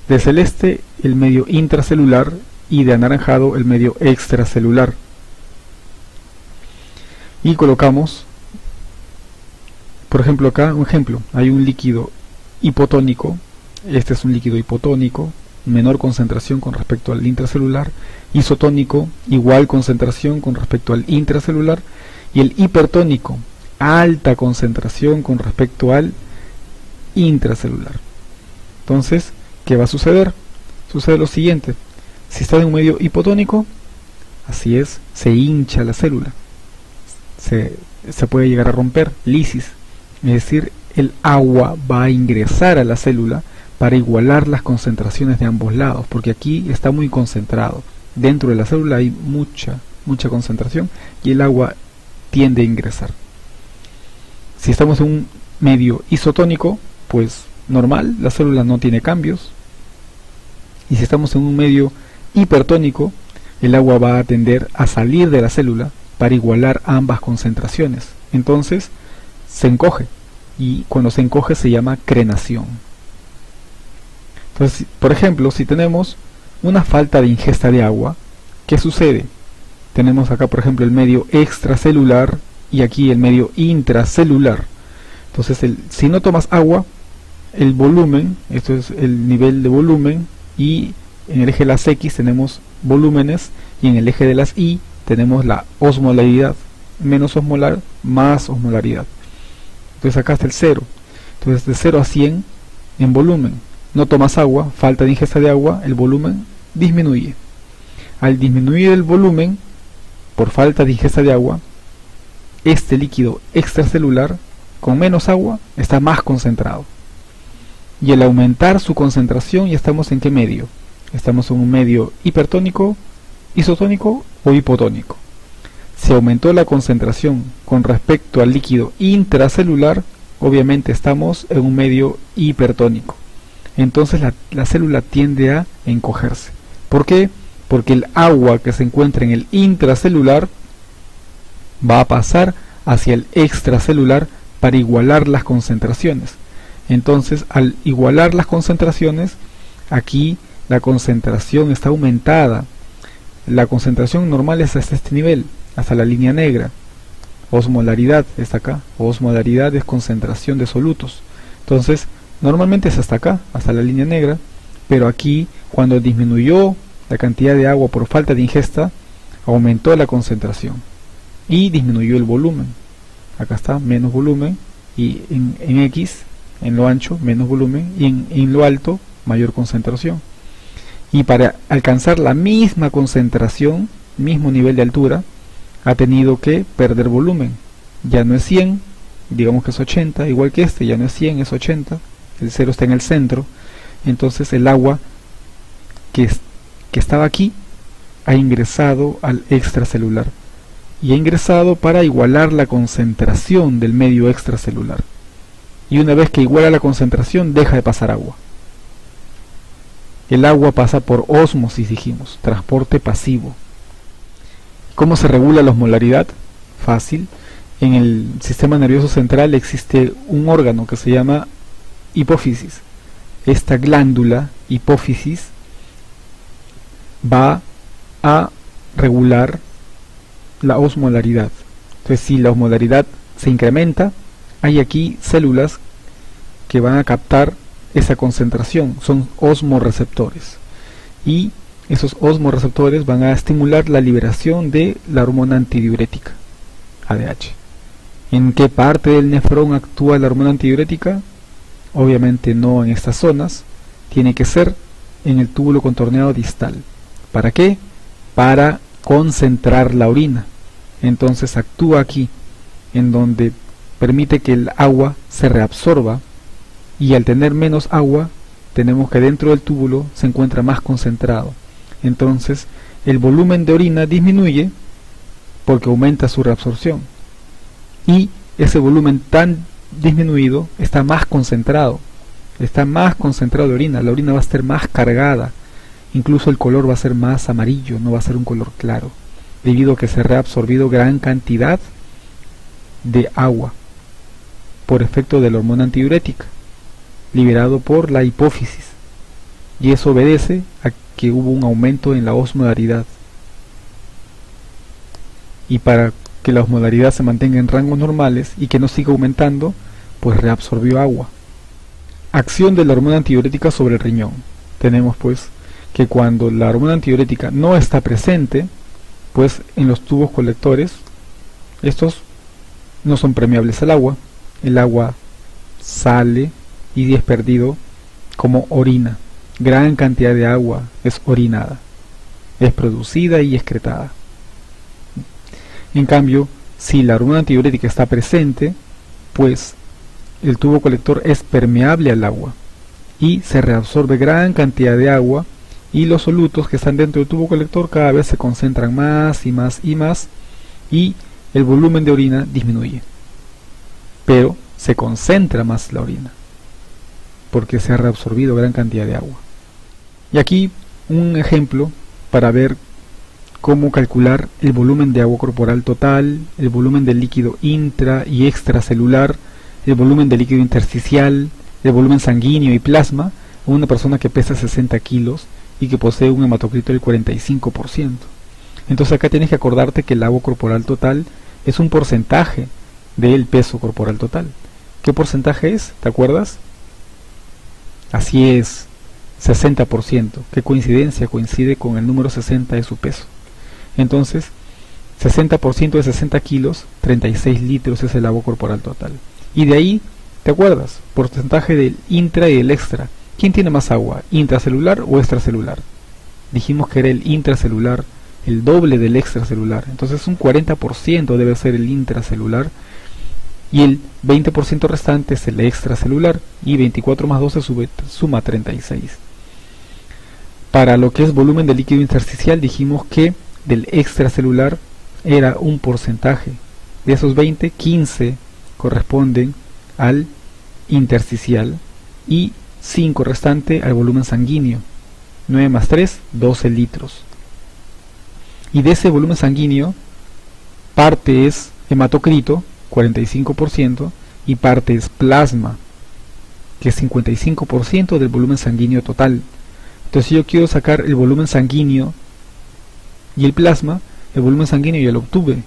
de celeste el medio intracelular y de anaranjado el medio extracelular. Y colocamos, por ejemplo, acá un ejemplo, hay un líquido hipotónico, este es un líquido hipotónico, menor concentración con respecto al intracelular, isotónico, igual concentración con respecto al intracelular, y el hipertónico, alta concentración con respecto al intracelular. Entonces, ¿qué va a suceder? Sucede lo siguiente: Si está en un medio hipotónico, así es, se hincha la célula, se puede llegar a romper, lisis, es decir, el agua va a ingresar a la célula para igualar las concentraciones de ambos lados, porque aquí está muy concentrado. Dentro de la célula hay mucha concentración y el agua tiende a ingresar. Si estamos en un medio isotónico, pues normal, la célula no tiene cambios. Y si estamos en un medio hipertónico, el agua va a tender a salir de la célula para igualar ambas concentraciones. Entonces se encoge, y cuando se encoge se llama crenación. Entonces, por ejemplo, si tenemos una falta de ingesta de agua, ¿qué sucede? Tenemos acá, por ejemplo, el medio extracelular y aquí el medio intracelular. Entonces, si no tomas agua, el volumen, esto es el nivel de volumen, y en el eje de las X tenemos volúmenes, y en el eje de las Y tenemos la osmolaridad, menos osmolar, más osmolaridad. Entonces acá está el 0. Entonces de 0 a 100 en volumen. No tomas agua, falta de ingesta de agua, el volumen disminuye. Al disminuir el volumen, por falta de ingesta de agua, este líquido extracelular, con menos agua, está más concentrado. Y al aumentar su concentración, ya estamos en qué medio. Estamos en un medio hipertónico, isotónico o hipotónico. Si aumentó la concentración con respecto al líquido intracelular, obviamente estamos en un medio hipertónico. Entonces la célula tiende a encogerse. ¿Por qué? Porque el agua que se encuentra en el intracelular va a pasar hacia el extracelular para igualar las concentraciones. Entonces, al igualar las concentraciones, aquí la concentración está aumentada. La concentración normal es hasta este nivel, hasta la línea negra. Osmolaridad está acá. Osmolaridad es concentración de solutos. Entonces, normalmente es hasta acá, hasta la línea negra, pero aquí, cuando disminuyó la cantidad de agua por falta de ingesta, aumentó la concentración y disminuyó el volumen. Acá está, menos volumen, y en X, en lo ancho, menos volumen, y en lo alto, mayor concentración. Y para alcanzar la misma concentración, mismo nivel de altura, ha tenido que perder volumen. Ya no es 100, digamos que es 80, igual que este, ya no es 100, es 80, el 0 está en el centro. Entonces el agua que estaba aquí ha ingresado al extracelular, y ha ingresado para igualar la concentración del medio extracelular. Y una vez que iguala la concentración, deja de pasar agua. El agua pasa por ósmosis, dijimos, transporte pasivo. ¿Cómo se regula la osmolaridad? Fácil. En el sistema nervioso central existe un órgano que se llama hipófisis. Esta glándula, hipófisis, va a regular la osmolaridad. Entonces, si la osmolaridad se incrementa, hay aquí células que van a captar esa concentración, son osmorreceptores, y esos osmorreceptores van a estimular la liberación de la hormona antidiurética, ADH. ¿En qué parte del nefrón actúa la hormona antidiurética? Obviamente no en estas zonas, tiene que ser en el túbulo contorneado distal. ¿Para qué? Para concentrar la orina. Entonces actúa aquí, en donde permite que el agua se reabsorba, y al tener menos agua, tenemos que dentro del túbulo se encuentra más concentrado. Entonces el volumen de orina disminuye porque aumenta su reabsorción, y ese volumen tan disminuido está más concentrado de orina. La orina va a estar más cargada, incluso el color va a ser más amarillo, no va a ser un color claro, debido a que se ha reabsorbido gran cantidad de agua por efecto de la hormona antidiurética liberado por la hipófisis, y eso obedece a que hubo un aumento en la osmolaridad. Y para que la osmolaridad se mantenga en rangos normales y que no siga aumentando, pues reabsorbió agua. Acción de la hormona antidiurética sobre el riñón. Tenemos pues que cuando la hormona antidiurética no está presente, pues en los tubos colectores, estos no son permeables al agua, el agua sale y es perdido como orina. Gran cantidad de agua es orinada. es producida y excretada. En cambio, si la hormona antidiurética está presente, pues el tubo colector es permeable al agua y se reabsorbe gran cantidad de agua, y los solutos que están dentro del tubo colector cada vez se concentran más y más y más, y el volumen de orina disminuye, pero se concentra más la orina porque se ha reabsorbido gran cantidad de agua. Y aquí un ejemplo para ver cómo calcular el volumen de agua corporal total, el volumen del líquido intra y extracelular, el volumen del líquido intersticial, el volumen sanguíneo y plasma a una persona que pesa 60 kilos y que posee un hematocrito del 45%. Entonces acá tienes que acordarte que el agua corporal total es un porcentaje del peso corporal total. ¿Qué porcentaje es? ¿Te acuerdas? Así es, 60%. ¿Qué coincidencia? Coincide con el número 60 de su peso. Entonces, 60% de 60 kilos, 36 litros es el agua corporal total. Y de ahí, ¿te acuerdas? Porcentaje del intra y del extra. ¿Quién tiene más agua? ¿Intracelular o extracelular? Dijimos que era el intracelular, el doble del extracelular. Entonces un 40% debe ser el intracelular y el 20% restante es el extracelular, y 24 más 12 suma 36. Para lo que es volumen de líquido intersticial dijimos que del extracelular era un porcentaje. De esos 20, 15 corresponden al intersticial y 5 restante al volumen sanguíneo. 9 más 3, 12 litros. Y de ese volumen sanguíneo, parte es hematocrito, 45%, y parte es plasma, que es 55% del volumen sanguíneo total. Entonces si yo quiero sacar el volumen sanguíneo y el plasma, el volumen sanguíneo ya lo obtuve.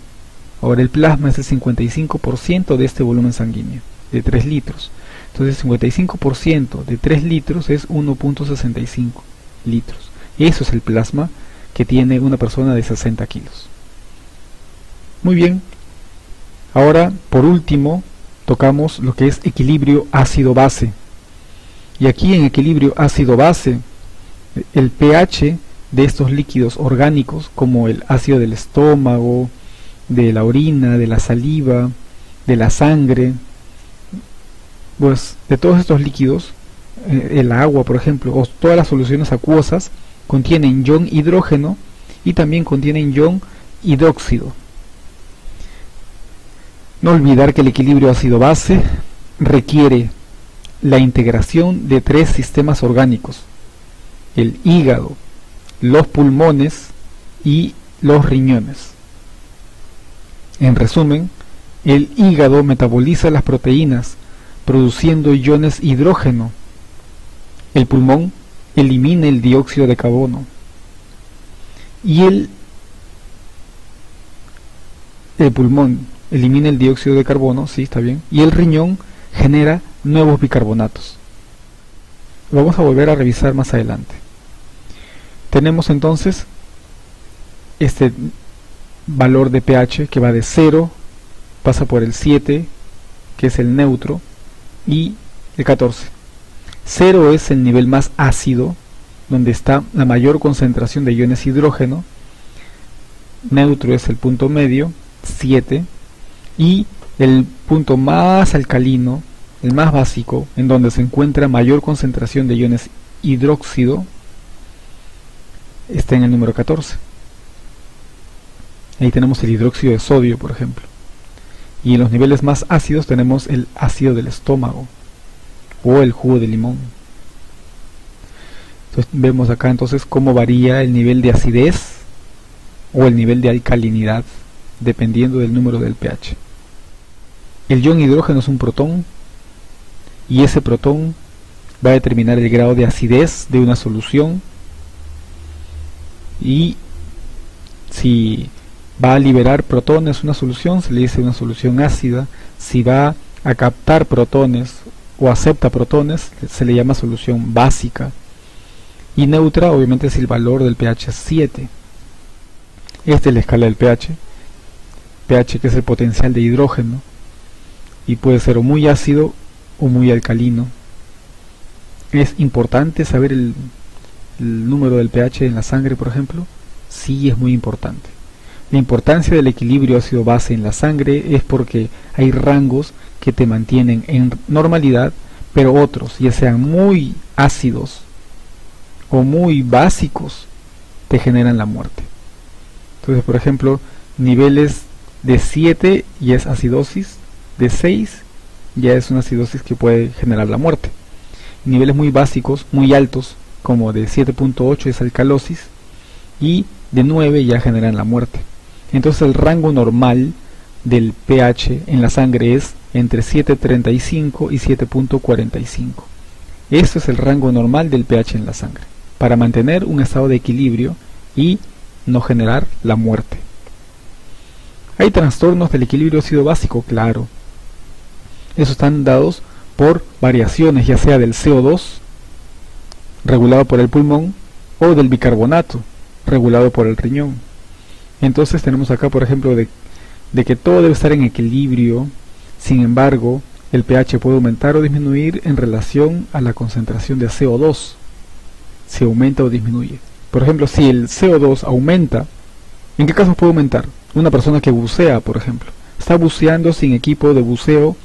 Ahora el plasma es el 55% de este volumen sanguíneo, de 3 litros. Entonces 55% de 3 litros es 1.65 litros. Eso es el plasma que tiene una persona de 60 kilos. Muy bien. Ahora, por último, tocamos lo que es equilibrio ácido-base. Y aquí en equilibrio ácido-base, el pH de estos líquidos orgánicos, como el ácido del estómago, de la orina, de la saliva, de la sangre, pues de todos estos líquidos, el agua, por ejemplo, o todas las soluciones acuosas, contienen ion hidrógeno y también contienen ion hidróxido. No olvidar que el equilibrio ácido-base requiere la integración de 3 sistemas orgánicos: el hígado, los pulmones y los riñones. En resumen, el hígado metaboliza las proteínas produciendo iones hidrógeno. El pulmón elimina el dióxido de carbono y el pulmón elimina el dióxido de carbono, sí, está bien, y el riñón genera nuevos bicarbonatos. Vamos a volver a revisar más adelante. Tenemos entonces este valor de pH que va de 0, pasa por el 7, que es el neutro, y el 14. 0 es el nivel más ácido, donde está la mayor concentración de iones hidrógeno. Neutro es el punto medio, 7, y el punto más alcalino, el más básico, en donde se encuentra mayor concentración de iones hidróxido, está en el número 14. Ahí tenemos el hidróxido de sodio, por ejemplo. Y en los niveles más ácidos tenemos el ácido del estómago o el jugo de limón. Entonces vemos acá entonces cómo varía el nivel de acidez o el nivel de alcalinidad dependiendo del número del pH. El ion hidrógeno es un protón y ese protón va a determinar el grado de acidez de una solución, y si va a liberar protones una solución se le dice una solución ácida. Si va a captar protones o acepta protones se le llama solución básica. Y neutra obviamente si el valor del pH es 7. Esta es la escala del pH. pH que es el potencial de hidrógeno y puede ser o muy ácido o muy alcalino. Es importante saber el número del pH en la sangre, por ejemplo, Sí, es muy importante. La importancia del equilibrio ácido-base en la sangre es porque hay rangos que te mantienen en normalidad, pero otros, ya sean muy ácidos o muy básicos, te generan la muerte. Entonces, por ejemplo, niveles de 7 ya es acidosis, de 6 ya es una acidosis que puede generar la muerte. Niveles muy básicos, muy altos, como de 7.8 es alcalosis, y de 9 ya generan la muerte. Entonces el rango normal del pH en la sangre es entre 7.35 y 7.45. Esto es el rango normal del pH en la sangre, para mantener un estado de equilibrio y no generar la muerte. ¿Hay trastornos del equilibrio ácido-básico? Claro. Esos están dados por variaciones, ya sea del CO2, regulado por el pulmón, o del bicarbonato, regulado por el riñón. Entonces tenemos acá, por ejemplo, de que todo debe estar en equilibrio. Sin embargo, el pH puede aumentar o disminuir en relación a la concentración de CO2. Si aumenta o disminuye. Por ejemplo, si el CO2 aumenta, ¿en qué casos puede aumentar? Una persona que bucea, por ejemplo, está buceando sin equipo de buceo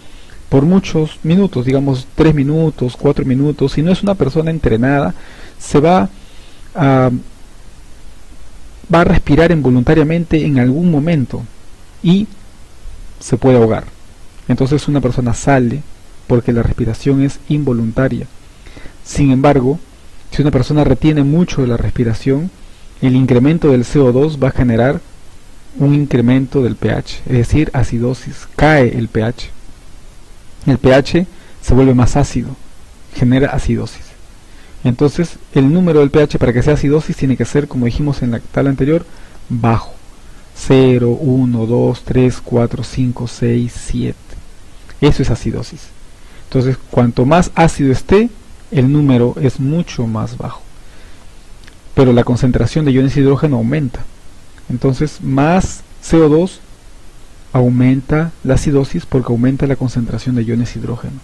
por muchos minutos, digamos 3 minutos, 4 minutos. Si no es una persona entrenada, se va a respirar involuntariamente en algún momento y se puede ahogar. Entonces una persona sale porque la respiración es involuntaria. Sin embargo, si una persona retiene mucho de la respiración, el incremento del CO2 va a generar un incremento del pH, es decir, acidosis. Cae el pH. El pH se vuelve más ácido, genera acidosis. Entonces el número del pH para que sea acidosis tiene que ser, como dijimos en la tabla anterior, bajo. 0, 1, 2, 3, 4, 5, 6, 7. Eso es acidosis. Entonces cuanto más ácido esté, el número es mucho más bajo. Pero la concentración de iones de hidrógeno aumenta. Entonces más CO2 aumenta la acidosis porque aumenta la concentración de iones de hidrógeno.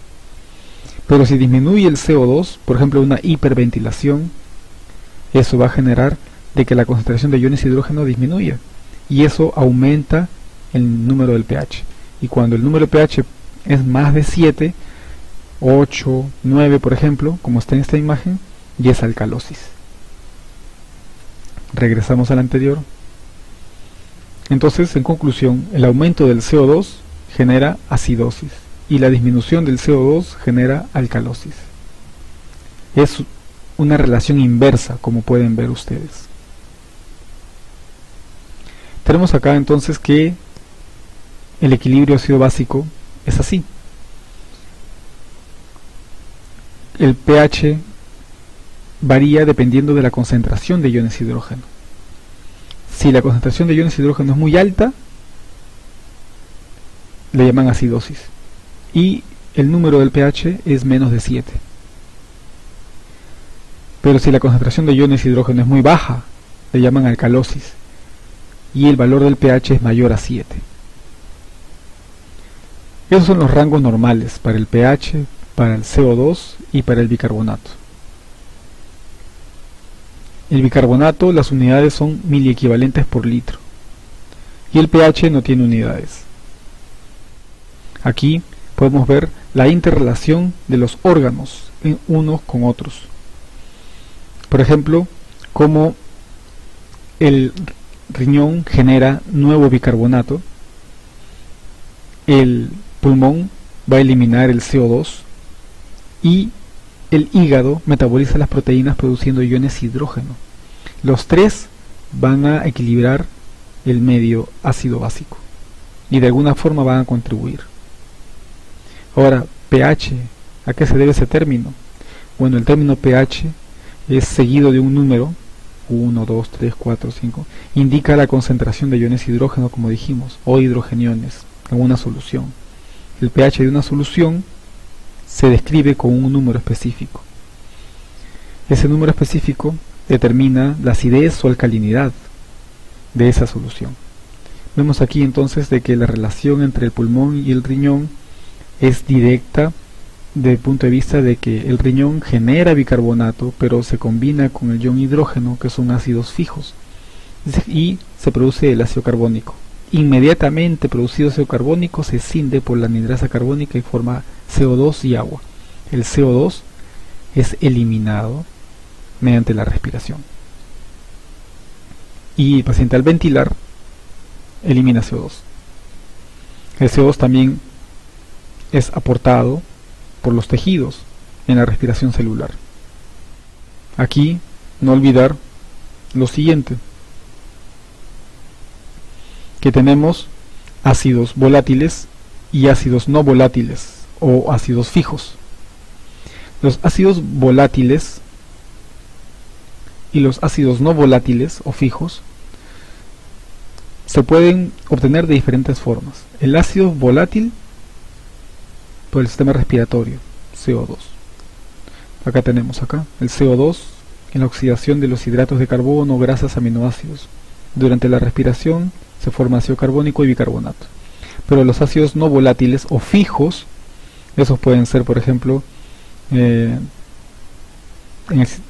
Pero si disminuye el CO2, por ejemplo una hiperventilación, eso va a generar de que la concentración de iones de hidrógeno disminuya, y eso aumenta el número del pH. Y cuando el número de pH es más de 7, 8, 9 por ejemplo, como está en esta imagen, ya es alcalosis. Regresamos al anterior. Entonces, en conclusión, el aumento del CO2 genera acidosis y la disminución del CO2 genera alcalosis. Es una relación inversa, como pueden ver ustedes. Tenemos acá entonces que el equilibrio ácido-básico es así. El pH varía dependiendo de la concentración de iones de hidrógeno. Si la concentración de iones de hidrógeno es muy alta, le llaman acidosis. Y el número del pH es menos de 7. Pero si la concentración de iones de hidrógeno es muy baja, le llaman alcalosis. Y el valor del pH es mayor a 7. Esos son los rangos normales para el pH, para el CO2 y para el bicarbonato. El bicarbonato, las unidades son miliequivalentes por litro. Y el pH no tiene unidades. Aquí podemos ver la interrelación de los órganos unos con otros. Por ejemplo, cómo el riñón genera nuevo bicarbonato, el pulmón va a eliminar el CO2 y el hígado metaboliza las proteínas produciendo iones de hidrógeno. Los tres van a equilibrar el medio ácido básico y de alguna forma van a contribuir. Ahora, pH, ¿a qué se debe ese término? Bueno, el término pH es seguido de un número, 1, 2, 3, 4, 5, indica la concentración de iones de hidrógeno, como dijimos, o hidrogeniones en una solución. El pH de una solución se describe con un número específico. Ese número específico determina la acidez o alcalinidad de esa solución. Vemos aquí entonces de que la relación entre el pulmón y el riñón es directa desde el punto de vista de que el riñón genera bicarbonato, pero se combina con el ion hidrógeno, que son ácidos fijos, y se produce el ácido carbónico. Inmediatamente producido ácido carbónico se escinde por la anhidrasa carbónica y forma CO2 y agua. El CO2 es eliminado mediante la respiración. Y el paciente al ventilar elimina CO2. El CO2 también es aportado por los tejidos en la respiración celular. Aquí no olvidar lo siguiente, que tenemos ácidos volátiles y ácidos no volátiles o ácidos fijos. Los ácidos volátiles y los ácidos no volátiles o fijos se pueden obtener de diferentes formas. El ácido volátil por el sistema respiratorio, CO2. Acá tenemos el CO2 en la oxidación de los hidratos de carbono, grasas, aminoácidos. Durante la respiración se forma ácido carbónico y bicarbonato. Pero los ácidos no volátiles o fijos, esos pueden ser, por ejemplo,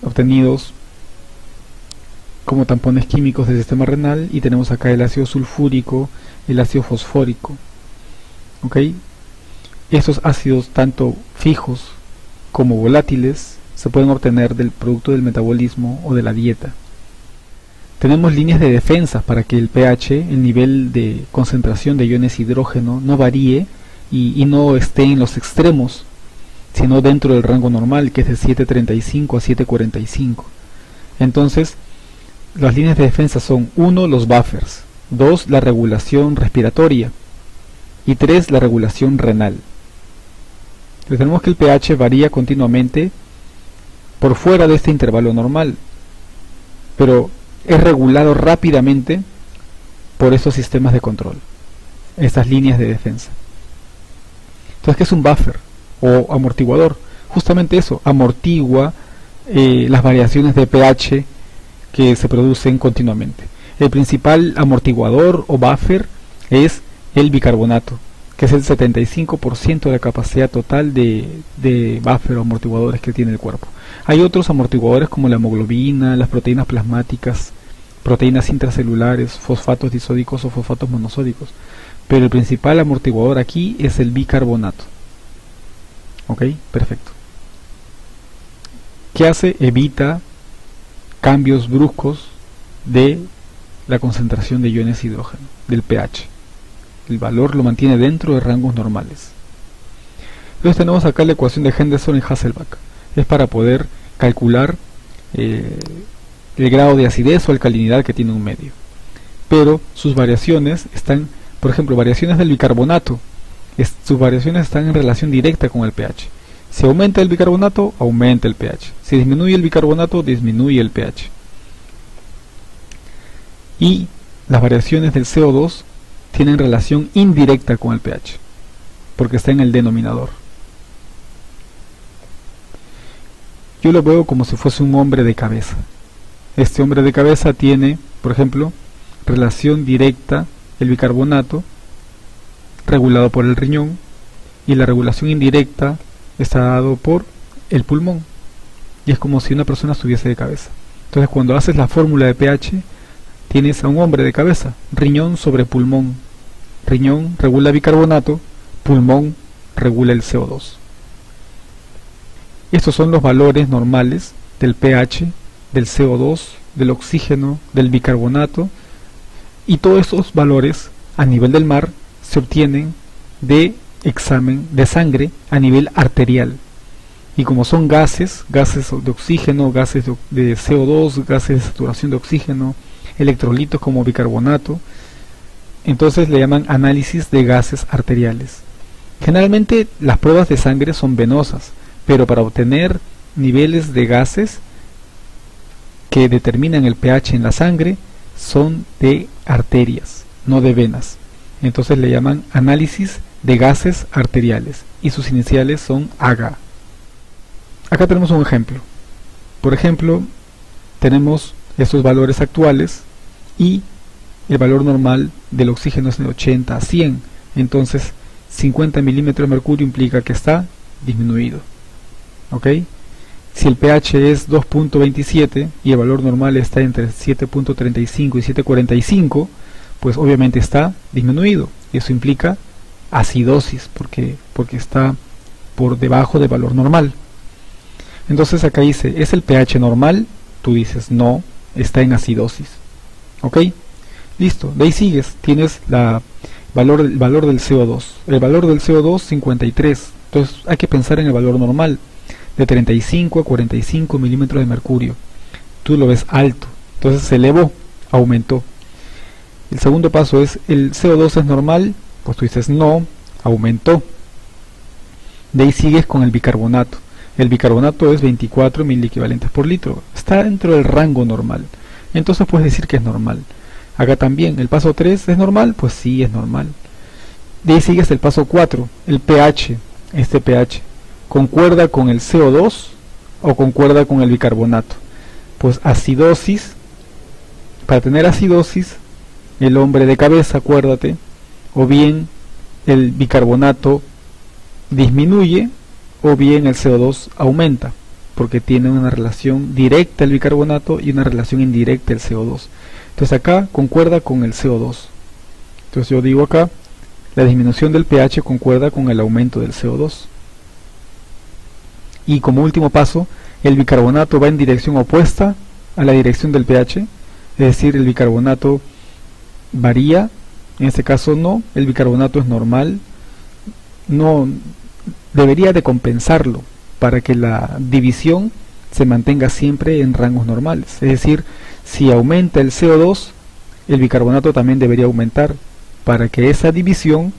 obtenidos como tampones químicos del sistema renal, y tenemos acá el ácido sulfúrico, el ácido fosfórico. ¿Ok? Estos ácidos, tanto fijos como volátiles, se pueden obtener del producto del metabolismo o de la dieta. Tenemos líneas de defensa para que el pH, el nivel de concentración de iones hidrógeno, no varíe y no esté en los extremos, sino dentro del rango normal, que es de 7.35 a 7.45. Entonces, las líneas de defensa son: 1, los buffers; 2, la regulación respiratoria; y 3, la regulación renal. Entonces tenemos que el pH varía continuamente por fuera de este intervalo normal, pero es regulado rápidamente por estos sistemas de control, estas líneas de defensa. Entonces, ¿qué es un buffer o amortiguador? Justamente eso, amortigua las variaciones de pH que se producen continuamente. El principal amortiguador o buffer es el bicarbonato, que es el 75% de la capacidad total de buffer o amortiguadores que tiene el cuerpo. Hay otros amortiguadores como la hemoglobina, las proteínas plasmáticas, proteínas intracelulares, fosfatos disódicos o fosfatos monosódicos, pero el principal amortiguador aquí es el bicarbonato. Ok, perfecto. ¿Qué hace? Evita cambios bruscos de la concentración de iones hidrógeno, del pH. El valor lo mantiene dentro de rangos normales. Entonces tenemos acá la ecuación de Henderson y Hasselbalch. Es para poder calcular el grado de acidez o alcalinidad que tiene un medio. Pero sus variaciones están, por ejemplo, variaciones del bicarbonato, sus variaciones están en relación directa con el pH. Si aumenta el bicarbonato, aumenta el pH. Si disminuye el bicarbonato, disminuye el pH. Y las variaciones del CO2 tienen relación indirecta con el pH, porque está en el denominador. Yo lo veo como si fuese un hombre de cabeza. Este hombre de cabeza tiene, por ejemplo, relación directa el bicarbonato regulado por el riñón, y la regulación indirecta está dado por el pulmón, y es como si una persona estuviese de cabeza. Entonces, cuando haces la fórmula de pH, tienes a un hombre de cabeza, riñón sobre pulmón. Riñón regula bicarbonato, pulmón regula el CO2. Estos son los valores normales del pH, del CO2, del oxígeno, del bicarbonato, y todos estos valores a nivel del mar se obtienen de examen de sangre a nivel arterial. Y como son gases de oxígeno, gases de CO2, gases de saturación de oxígeno, electrolitos como bicarbonato, entonces le llaman análisis de gases arteriales. Generalmente las pruebas de sangre son venosas, pero para obtener niveles de gases que determinan el pH en la sangre son de arterias, no de venas. Entonces le llaman análisis de gases arteriales y sus iniciales son AGA. Acá tenemos un ejemplo. Por ejemplo, tenemos estos valores actuales y el valor normal del oxígeno es de 80 a 100. Entonces 50 milímetros de mercurio implica que está disminuido. ¿Ok? Si el pH es 2.27 y el valor normal está entre 7.35 y 7.45, pues obviamente está disminuido. Eso implica acidosis, porque está por debajo del valor normal. Entonces acá dice, ¿es el pH normal? Tú dices, no, está en acidosis. ¿Ok? Listo, de ahí sigues, tienes el valor del CO2. El valor del CO2, 53. Entonces hay que pensar en el valor normal, de 35 a 45 milímetros de mercurio. Tú lo ves alto, entonces se elevó, aumentó. El segundo paso es, ¿el CO2 es normal? Pues tú dices, no, aumentó. De ahí sigues con el bicarbonato. El bicarbonato es 24 miliequivalentes por litro. Está dentro del rango normal. Entonces puedes decir que es normal. Acá también, el paso 3 es normal, pues sí, es normal. De ahí sigues el paso 4, el pH. Este pH, ¿concuerda con el CO2 o concuerda con el bicarbonato? Pues acidosis. Para tener acidosis, el hombre de cabeza, acuérdate, o bien el bicarbonato disminuye o bien el CO2 aumenta, porque tiene una relación directa el bicarbonato y una relación indirecta el CO2. Entonces acá concuerda con el CO2. Entonces yo digo acá, la disminución del pH concuerda con el aumento del CO2. Y como último paso, el bicarbonato va en dirección opuesta a la dirección del pH, es decir, el bicarbonato varía. En este caso no, el bicarbonato es normal, no debería de compensarlo para que la división se mantenga siempre en rangos normales. Es decir, si aumenta el CO2, el bicarbonato también debería aumentar para que esa división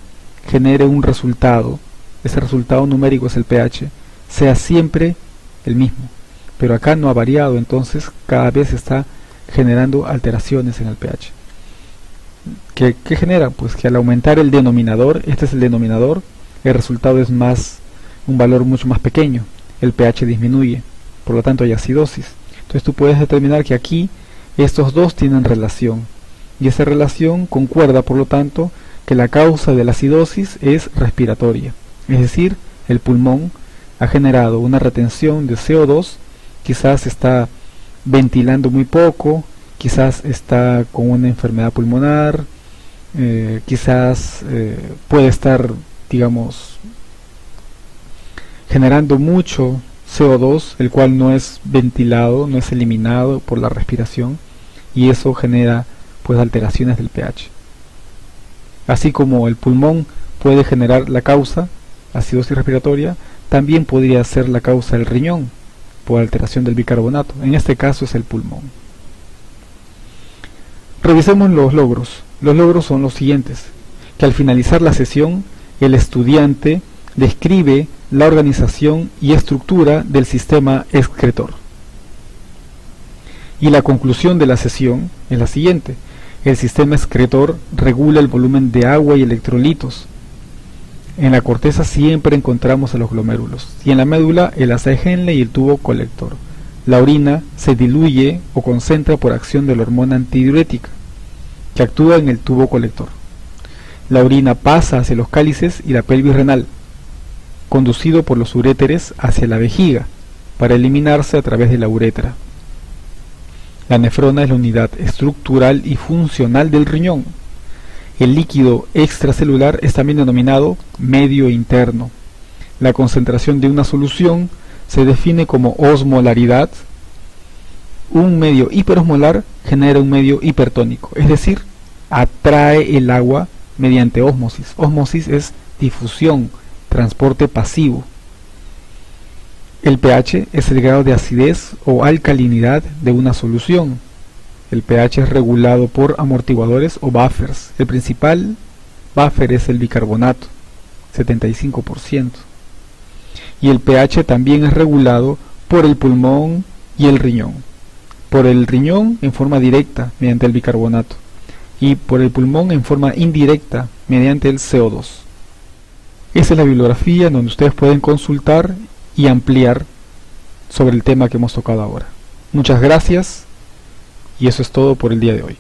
genere un resultado. Ese resultado numérico es el pH, sea siempre el mismo. Pero acá no ha variado, entonces cada vez está generando alteraciones en el pH. ¿Qué genera? Pues que al aumentar el denominador, este es el denominador, el resultado es un valor mucho más pequeño, el pH disminuye, por lo tanto hay acidosis. Entonces tú puedes determinar que aquí estos dos tienen relación, y esa relación concuerda, por lo tanto, que la causa de la acidosis es respiratoria, es decir, el pulmón ha generado una retención de CO2, quizás está ventilando muy poco, quizás está con una enfermedad pulmonar, quizás puede estar, digamos, generando mucho CO2, el cual no es ventilado, no es eliminado por la respiración, y eso genera pues alteraciones del pH. Así como el pulmón puede generar la causa, acidosis respiratoria, también podría ser la causa el riñón, por alteración del bicarbonato. En este caso es el pulmón. Revisemos los logros. Los logros son los siguientes: que al finalizar la sesión, el estudiante describe la organización y estructura del sistema excretor. Y la conclusión de la sesión es la siguiente: el sistema excretor regula el volumen de agua y electrolitos. En la corteza siempre encontramos a los glomérulos, y en la médula el haz Henle y el tubo colector. La orina se diluye o concentra por acción de la hormona antidiurética, que actúa en el tubo colector. La orina pasa hacia los cálices y la pelvis renal, conducido por los uréteres hacia la vejiga, para eliminarse a través de la uretra. La nefrona es la unidad estructural y funcional del riñón. El líquido extracelular es también denominado medio interno. La concentración de una solución se define como osmolaridad. Un medio hiperosmolar genera un medio hipertónico, es decir, atrae el agua mediante ósmosis. Ósmosis es difusión, transporte pasivo. El pH es el grado de acidez o alcalinidad de una solución. El pH es regulado por amortiguadores o buffers. El principal buffer es el bicarbonato, 75%. Y el pH también es regulado por el pulmón y el riñón. Por el riñón en forma directa mediante el bicarbonato, y por el pulmón en forma indirecta mediante el CO2. Esa es la bibliografía en donde ustedes pueden consultar y ampliar sobre el tema que hemos tocado ahora. Muchas gracias, y eso es todo por el día de hoy.